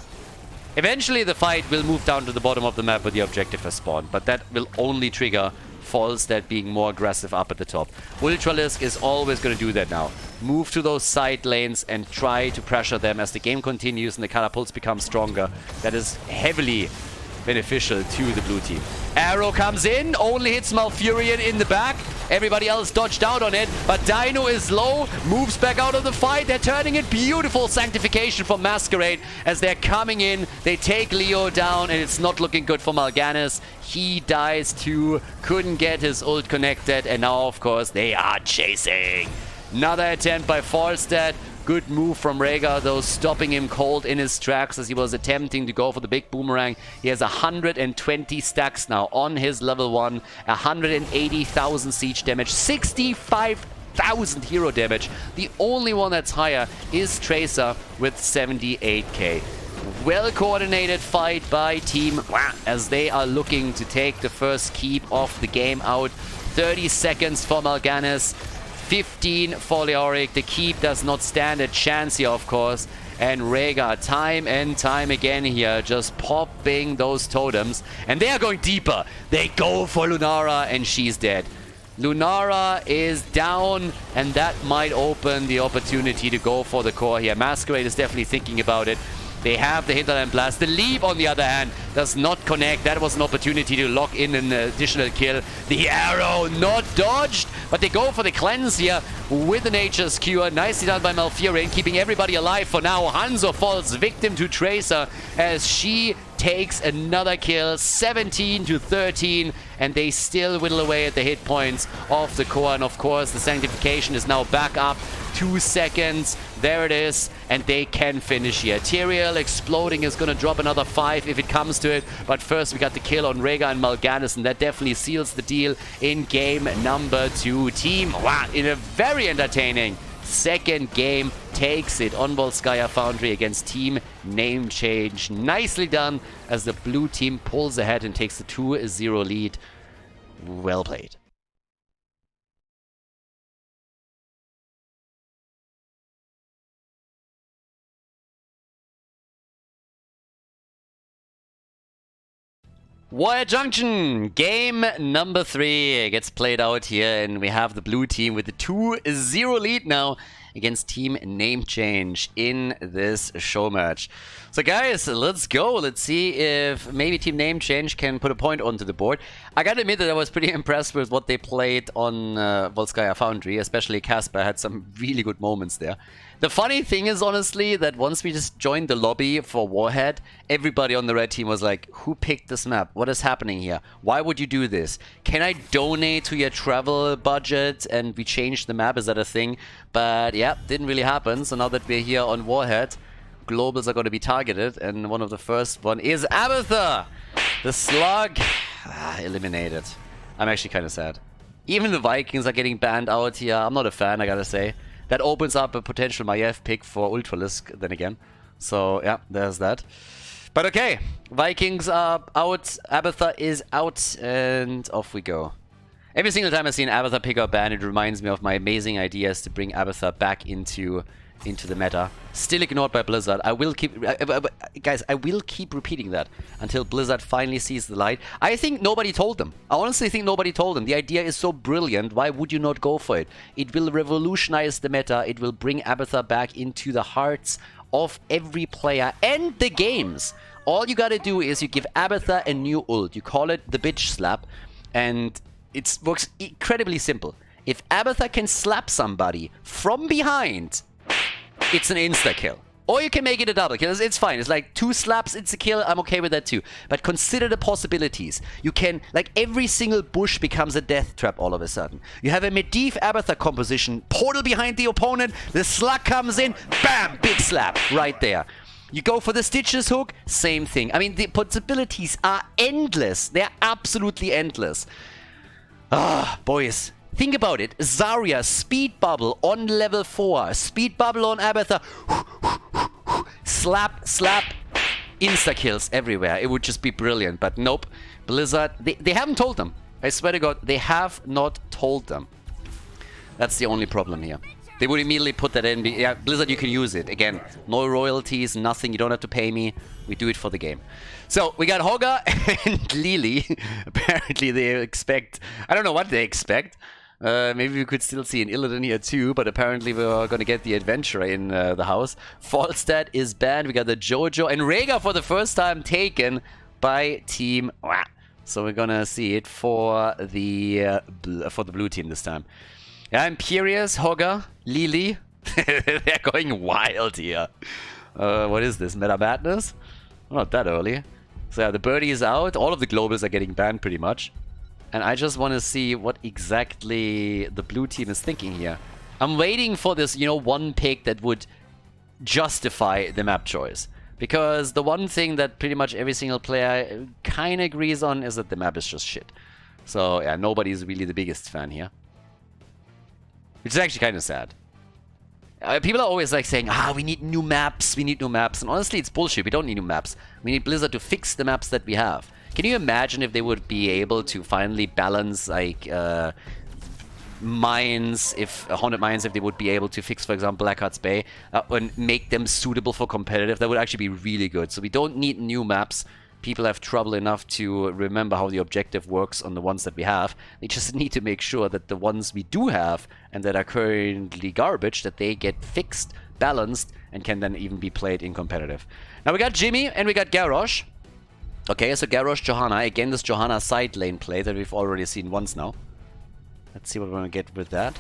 Eventually the fight will move down to the bottom of the map where the objective has spawned. But that will only trigger Falstead being more aggressive up at the top. Ultralisk is always going to do that now. Move to those side lanes and try to pressure them as the game continues and the catapults become stronger. That is heavily beneficial to the blue team. Arrow comes in, only hits Malfurion in the back, Everybody else dodged out on it, but Dino is low, moves back out of the fight. They're turning it. Beautiful sanctification from Masquerade as they're coming in. They take Leo down, and it's not looking good for Mal'Ganis. He dies too, couldn't get his ult connected, and now, of course, they are chasing. Another attempt by Falstad. Good move from Rhaegar, though, stopping him cold in his tracks as he was attempting to go for the big boomerang. He has 120 stacks now on his level 1, 180,000 siege damage, 65,000 hero damage. The only one that's higher is Tracer with 78k. Well-coordinated fight by Team as they are looking to take the first keep of the game out. 30 seconds for Mal'Ganis. 15 for Leoric. The keep does not stand a chance here, of course. And Rhaegar, time and time again here, just popping those totems. And they are going deeper. They go for Lunara, and she's dead. Lunara is down, and that might open the opportunity to go for the core here. Masquerade is definitely thinking about it. They have the Hinterland Blast. The Leap, on the other hand, does not connect. That was an opportunity to lock in an additional kill. The arrow not dodged, but they go for the cleanse here with the Nature's Cure. Nicely done by Malfurion, keeping everybody alive for now. Hanzo falls victim to Tracer as she takes another kill, 17 to 13, and they still whittle away at the hit points of the core. And of course, the Sanctification is now back up. 2 seconds, there it is, and they can finish here. Tyrael exploding is gonna drop another 5 if it comes to it, but first we got the kill on Rhaegar and Mal'Ganis, and that definitely seals the deal in game number 2. Team in a very entertaining second game takes it on Volskaya Foundry against Team NameChange. Nicely done as the blue team pulls ahead and takes the 2-0 lead. Well played. Warrior Junction, game number 3 gets played out here, and we have the blue team with the 2-0 lead now against Team NameChange in this show match. So guys, let's go. Let's see if maybe Team NameChange can put a point onto the board. I gotta admit that I was pretty impressed with what they played on Volskaya Foundry, especially Casper had some really good moments there. The funny thing is, honestly, that once we just joined the lobby for Warhead, everybody on the red team was like, who picked this map? What is happening here? Why would you do this? Can I donate to your travel budget? And we changed the map, is that a thing? But yeah, didn't really happen. So now that we're here on Warhead, globals are going to be targeted. And one of the first one is Abathur! The slug, eliminated. I'm actually kind of sad. Even the Vikings are getting banned out here. I'm not a fan, I gotta say. That opens up a potential Maiev pick for Ultralisk then again. So yeah, there's that. But okay, Vikings are out, Abathur is out, and off we go. Every single time I see an Abathur pick up ban, it reminds me of my amazing ideas to bring Abathur back into the meta. Still ignored by Blizzard. I will keep... guys, I will keep repeating that until Blizzard finally sees the light. I think nobody told them. I honestly think nobody told them. The idea is so brilliant. Why would you not go for it? It will revolutionize the meta. It will bring Abathur back into the hearts of every player and the games. All you gotta do is you give Abathur a new ult. You call it the bitch slap, and it works incredibly simple. If Abathur can slap somebody from behind, it's an insta-kill. Or you can make it a double kill. It's fine. It's like 2 slaps, it's a kill. I'm okay with that too. But consider the possibilities. You can, like, every single bush becomes a death trap all of a sudden. You have a Medivh Abathur composition. Portal behind the opponent. The slug comes in. Bam! Big slap. Right there. You go for the Stitches hook. Same thing. I mean, the possibilities are endless. They're absolutely endless. Ah, boys. Think about it. Zarya, Speed Bubble on level 4. Speed Bubble on Abathur. Slap, slap. Insta-kills everywhere. It would just be brilliant. But nope. Blizzard, they haven't told them. I swear to God, they have not told them. That's the only problem here. They would immediately put that in. Yeah, Blizzard, you can use it. Again, no royalties, nothing. You don't have to pay me. We do it for the game. So, we got Hogger and Lily. Apparently, they expect... I don't know what they expect. Maybe we could still see an Illidan here too, but apparently we're going to get the Adventurer in the house. Falstad is banned. We got the Jojo and Rhaegar for the first time taken by Team So we're gonna see it for the blue team this time. Yeah, Imperius, Hogger, Lily. They're going wild here. What is this? Meta Madness? Not that early. So yeah, the birdie is out. All of the globals are getting banned pretty much. And I just want to see what exactly the blue team is thinking here. I'm waiting for this, you know, one pick that would justify the map choice. Because the one thing that pretty much every single player kind of agrees on is that the map is just shit. So yeah, nobody's really the biggest fan here. Which is actually kind of sad. People are always like saying, we need new maps, we need new maps. And honestly, it's bullshit. We don't need new maps. We need Blizzard to fix the maps that we have. Can you imagine if they would be able to finally balance, like, mines, if haunted mines, if they would be able to fix, for example, Blackheart's Bay, and make them suitable for competitive? That would actually be really good. So we don't need new maps. People have trouble enough to remember how the objective works on the ones that we have. They just need to make sure that the ones we do have and that are currently garbage, that they get fixed, balanced, and can then even be played in competitive. Now we got Jimmy and we got Garrosh. Okay, so Garrosh, Johanna. Again, this Johanna side lane play that we've already seen once now. Let's see what we're going to get with that.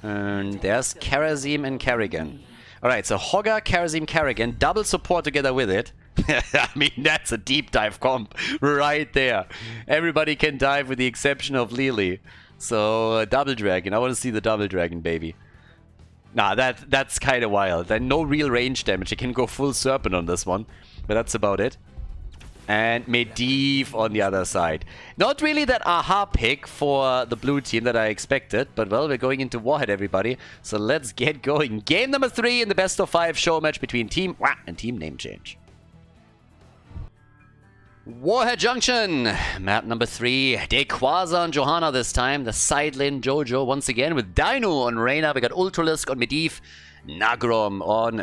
And there's Karazim and Kerrigan. Alright, so Hogger, Karazim, Kerrigan. Double support together with it. I mean, that's a deep dive comp right there. Everybody can dive with the exception of Lily. So, double dragon. I want to see the double dragon, baby. Nah, that's kind of wild. And no real range damage. You can go full serpent on this one. But that's about it. And Medivh on the other side. Not really that aha pick for the blue team that I expected, but well, we're going into Warhead, everybody. So let's get going. Game number 3 in the best of 5 show match between Team WA and Team NameChange. Warhead Junction, map number 3. Dequaza on Johanna this time. The side lane Jojo once again with Dino on Reyna. We got Ultralisk on Medivh. Nagrom on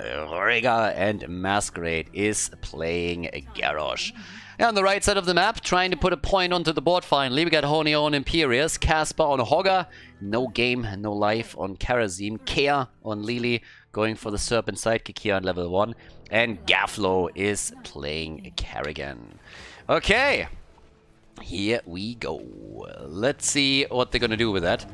Rega, and Masquerade is playing Garrosh. And on the right side of the map, trying to put a point onto the board finally, we got Honio on Imperius, Casper on Hogger, No Game, No Life on Karazim, Kea on Lily, going for the Serpent sidekick here on level 1, and Gaflo is playing Kerrigan. Okay, here we go. Let's see what they're gonna do with that.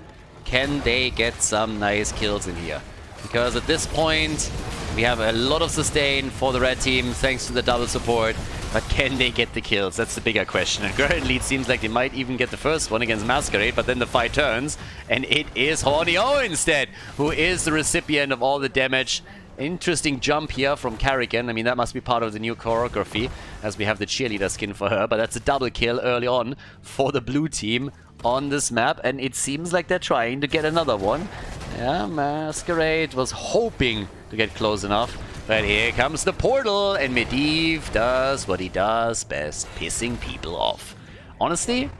Can they get some nice kills in here? Because at this point, we have a lot of sustain for the red team, thanks to the double support. But can they get the kills? That's the bigger question. And currently, it seems like they might even get the first one against Masquerade, but then the fight turns, and it is Hornio instead, who is the recipient of all the damage. Interesting jump here from Kerrigan. I mean, that must be part of the new choreography, as we have the cheerleader skin for her. But that's a double kill early on for the blue team on this map, and it seems like they're trying to get another one. Yeah, Masquerade was hoping to get close enough, but here comes the portal, and Medivh does what he does best, pissing people off. Honestly,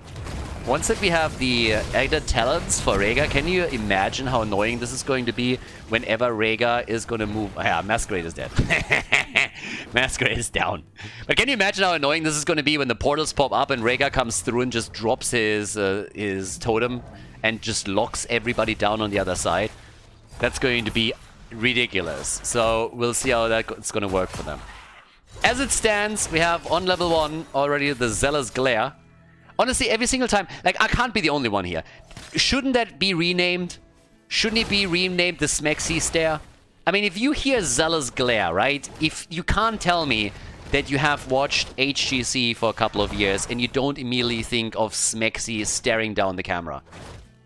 once that we have the added talents for Rega, can you imagine how annoying this is going to be whenever Rega is going to move? Yeah, Masquerade is dead. Masquerade is down. But can you imagine how annoying this is going to be when the portals pop up and Rega comes through and just drops his totem and just locks everybody down on the other side? That's going to be ridiculous. So we'll see how that's going to work for them. As it stands, we have on level 1 already the Zealous Glare. Honestly, every single time, like, I can't be the only one here. Shouldn't that be renamed? Shouldn't it be renamed the Smexy Stare? I mean, if you hear Zealous Glare, right? If you can't tell me that you have watched HGC for a couple of years and you don't immediately think of Smexy staring down the camera.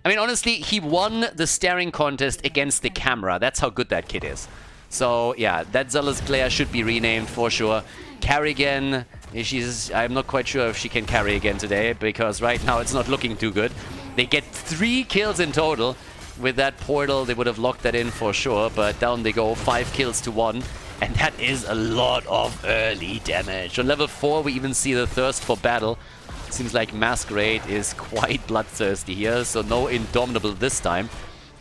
I mean, honestly, he won the staring contest against the camera. That's how good that kid is. So, yeah, that Zealous Glare should be renamed for sure. Kerrigan, I'm not quite sure if she can carry again today, because right now it's not looking too good. They get 3 kills in total. With that portal, they would have locked that in for sure, but down they go, 5 kills to 1. And that is a lot of early damage. On level 4, we even see the thirst for battle. Seems like Masquerade is quite bloodthirsty here, so no Indomitable this time.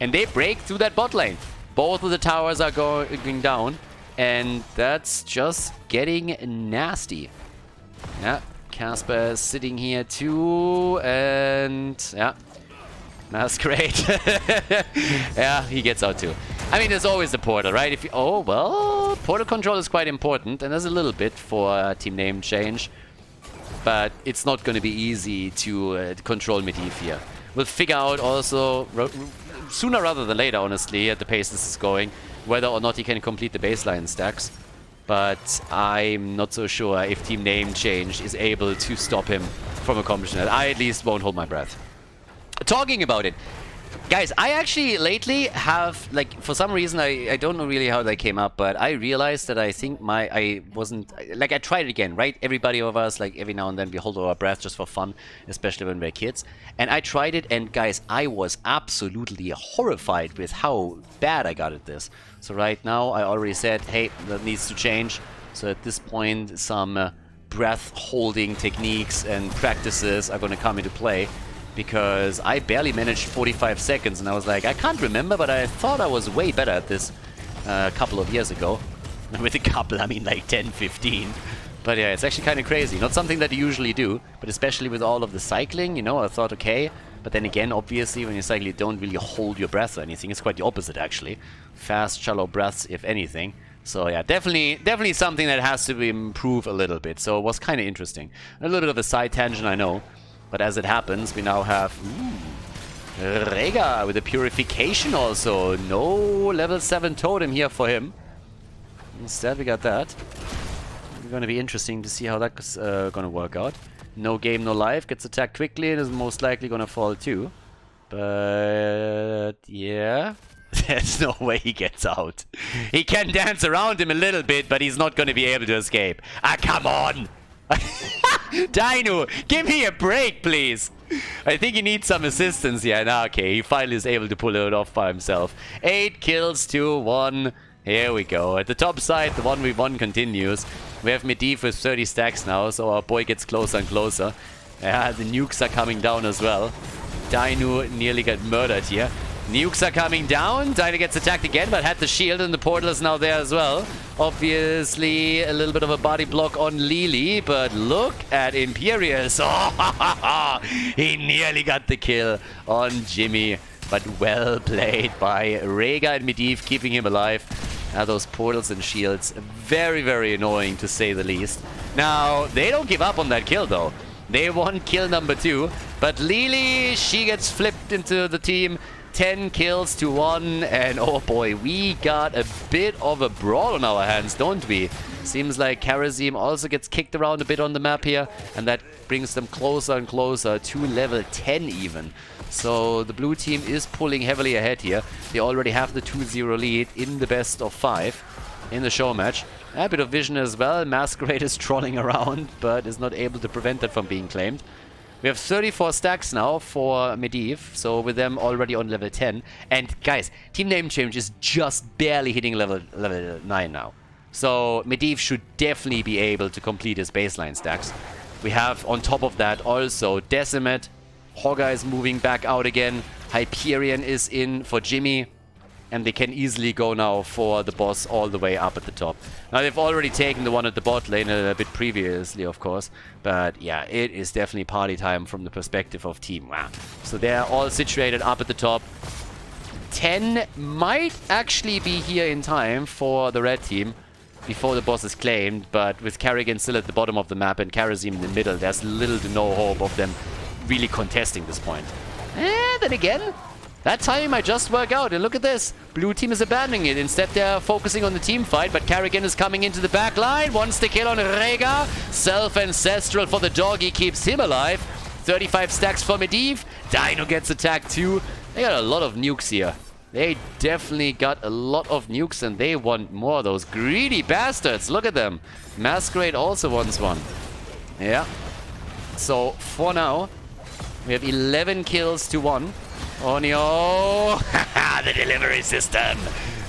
And they break through that bot lane. Both of the towers are going down, and that's just getting nasty. Yeah, Casper is sitting here too, and yeah, Masquerade. Yeah, he gets out too. I mean, there's always the portal, right? If you, oh, well, portal control is quite important, and there's a little bit for Team NameChange. but it's not going to be easy to control Medivh here. We'll figure out also sooner rather than later, honestly, at the pace this is going, whether or not he can complete the baseline stacks. But I'm not so sure if Team NameChange is able to stop him from accomplishing that. I at least won't hold my breath. Talking about it, guys, I actually lately have, like, for some reason, I don't know really how that came up, but I realized that I think I tried it again, right? Everybody of us, like, every now and then we hold our breath just for fun, especially when we're kids. And I tried it, and guys, I was absolutely horrified with how bad I got at this. So right now, I already said, hey, that needs to change. So at this point, some breath-holding techniques and practices are going to come into play. Because I barely managed 45 seconds, and I was like, I can't remember, but I thought I was way better at this a couple of years ago. And with a couple, I mean like 10, 15. But yeah, it's actually kind of crazy. Not something that you usually do, but especially with all of the cycling, you know, I thought, okay. But then again, obviously, when you cycle, you don't really hold your breath or anything. It's quite the opposite, actually. Fast, shallow breaths, if anything. So yeah, definitely something that has to improve a little bit. So it was kind of interesting. A little bit of a side tangent, I know. But as it happens, we now have Rega with a purification also. No level 7 totem here for him. Instead, we got that. It's going to be interesting to see how that's going to work out. No game, no life. Gets attacked quickly and is most likely going to fall too. But yeah, there's no way he gets out. He can dance around him a little bit, but he's not going to be able to escape. Ah, come on! Dino, give me a break, please. I think he needs some assistance here. Now, okay, he finally is able to pull it off by himself. 8 kills to 1. Here we go. At the top side, the 1v1 continues. We have Medivh with 30 stacks now, so our boy gets closer and closer. Yeah, the nukes are coming down as well. Dino nearly got murdered here. Nukes are coming down. Dino gets attacked again, but had the shield, and the portal is now there as well. Obviously, a little bit of a body block on Lily, but look at Imperius. Oh, he nearly got the kill on Jimmy, but well played by Rega and Medivh, keeping him alive. Those portals and shields, very, very annoying to say the least. Now, they don't give up on that kill, though. They won kill number 2, but Lily, she gets flipped into the team. 10 kills to 1, and oh boy, we got a bit of a brawl on our hands, don't we? Seems like Karazim also gets kicked around a bit on the map here, and that brings them closer and closer to level 10 even. So the blue team is pulling heavily ahead here. They already have the 2-0 lead in the best of 5 in the show match. A bit of vision as well. Masquerade is trolling around, but is not able to prevent that from being claimed. We have 34 stacks now for Medivh, so with them already on level 10. And guys, Team NameChange is just barely hitting level 9 now. So Medivh should definitely be able to complete his baseline stacks. We have on top of that also Decimate. Hogga is moving back out again. Hyperion is in for Jimmy. And they can easily go now for the boss all the way up at the top. Now, they've already taken the one at the bot lane a bit previously, of course. But yeah, it is definitely party time from the perspective of Team WA. So they're all situated up at the top. 10 might actually be here in time for the red team before the boss is claimed. But with Karrigan still at the bottom of the map and Karazim in the middle, there's little to no hope of them really contesting this point. And then again, that timing might just work out, and look at this. Blue team is abandoning it. Instead, they're focusing on the team fight, but Karrigan is coming into the back line. Wants the kill on Rega. Self-ancestral for the doggy keeps him alive. 35 stacks for Medivh. Dino gets attacked too. They got a lot of nukes here. They definitely got a lot of nukes, and they want more. Those greedy bastards. Look at them. Masquerade also wants one. Yeah. So, for now, we have 11 kills to 1. Oh no! The delivery system!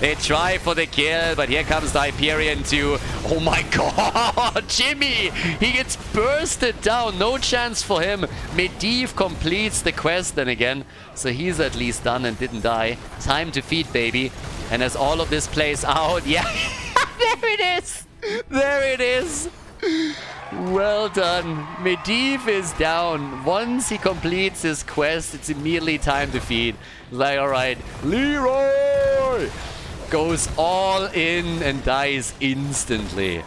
They try for the kill, but here comes the Hyperion too. Oh my god! Jimmy! He gets bursted down. No chance for him. Medivh completes the quest then again. So he's at least done and didn't die. Time to feed, baby. And as all of this plays out, yeah. There it is! There it is! Well done. Medivh is down. Once he completes his quest, it's immediately time to feed. Like, alright, Leroy goes all in and dies instantly.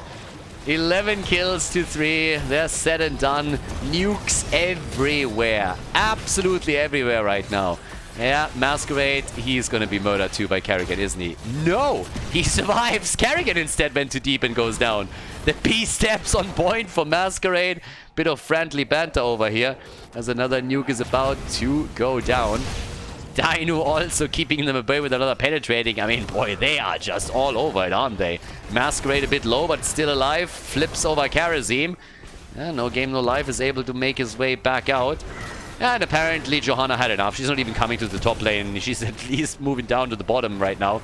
11 kills to 3. They're said and done. Nukes everywhere. Absolutely everywhere right now. Yeah, Masquerade, he's gonna be murdered too by Kerrigan, isn't he? No! He survives! Kerrigan instead went too deep and goes down. The B steps on point for Masquerade. Bit of friendly banter over here as another nuke is about to go down. Dino also keeping them away with another penetrating. I mean, boy, they are just all over it, aren't they? Masquerade a bit low, but still alive. Flips over Karazim. No game, no life is able to make his way back out. And apparently Johanna had enough. She's not even coming to the top lane. She's at least moving down to the bottom right now.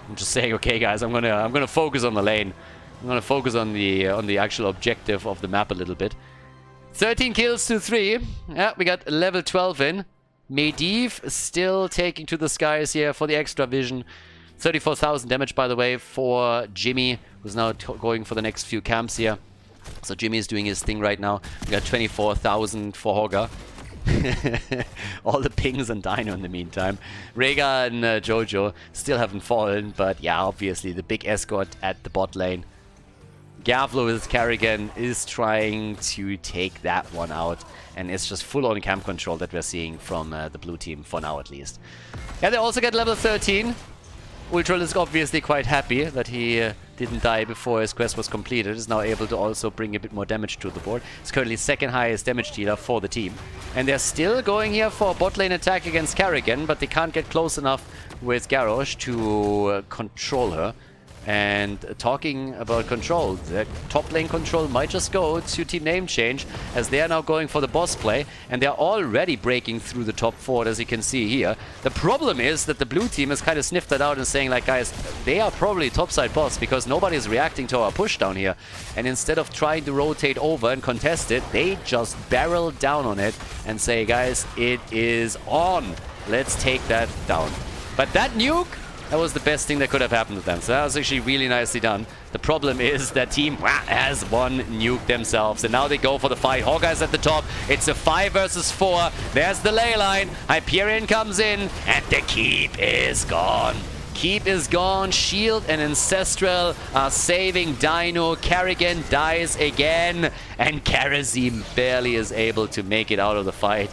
I'm just saying, okay, guys, I'm gonna focus on the lane. I'm gonna focus on the actual objective of the map a little bit. 13 kills to 3. Yeah, we got level 12 in. Medivh still taking to the skies here for the extra vision. 34,000 damage, by the way, for Jimmy, who's now going for the next few camps here. So Jimmy is doing his thing right now. We got 24,000 for Hogger. All the pings and Dino in the meantime. Rhaegar and Jojo still haven't fallen, but yeah, obviously the big escort at the bot lane. Gavlo with Kerrigan is trying to take that one out, and it's just full-on camp control that we're seeing from the blue team, for now at least. Yeah, they also get level 13. Ultral is obviously quite happy that he didn't die before his quest was completed. Is now able to also bring a bit more damage to the board. It's currently second highest damage dealer for the team. And they're still going here for a bot lane attack against Kerrigan, but they can't get close enough with Garrosh to control her. And talking about control, the top lane control might just go to Team NameChange, as they are now going for the boss play, and they're already breaking through the top 4, as you can see here. The problem is that the blue team has kind of sniffed that out and saying, like, guys, they are probably topside boss because nobody's reacting to our push down here. And instead of trying to rotate over and contest it, they just barrel down on it and say, guys, it is on. Let's take that down. But that nuke, that was the best thing that could have happened to them. So that was actually really nicely done. The problem is that team has one nuke themselves. And now they go for the fight. Hawkeye's at the top. It's a 5 versus 4. There's the ley line. Hyperion comes in. And the keep is gone. Keep is gone. Shield and Ancestral are saving Dino. Kerrigan dies again. And Karazim barely is able to make it out of the fight.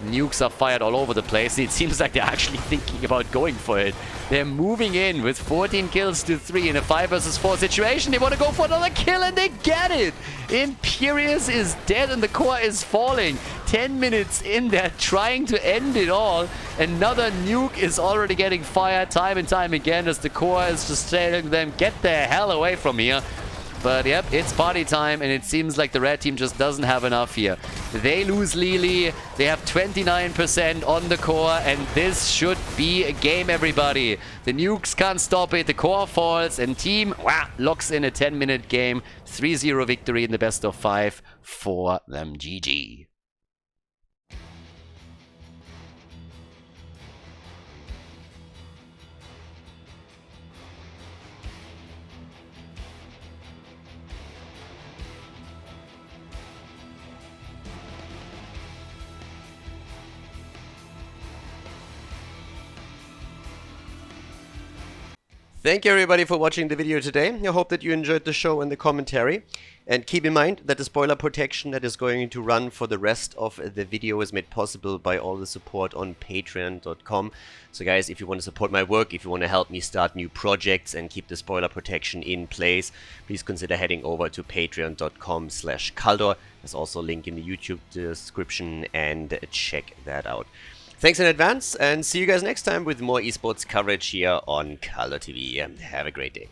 Nukes are fired all over the place. It seems like they're actually thinking about going for it. They're moving in with 14 kills to 3 in a 5 versus 4 situation. They want to go for another kill and they get it. Imperius is dead and the core is falling. 10 minutes in, they're trying to end it all. Another nuke is already getting fired time and time again as the core is just telling them, get the hell away from here. But yep, it's party time, and it seems like the red team just doesn't have enough here. They lose Lily, they have 29% on the core, and this should be a game, everybody. The nukes can't stop it, the core falls, and team locks in a 10-minute game. 3-0 victory in the best of 5 for them. GG. Thank you everybody for watching the video today. I hope that you enjoyed the show and the commentary. And keep in mind that the spoiler protection that is going to run for the rest of the video is made possible by all the support on patreon.com. So guys, if you want to support my work, if you want to help me start new projects and keep the spoiler protection in place, please consider heading over to patreon.com/Khaldor. There's also a link in the YouTube description, and check that out. Thanks in advance, and see you guys next time with more esports coverage here on Khaldor TV. Have a great day.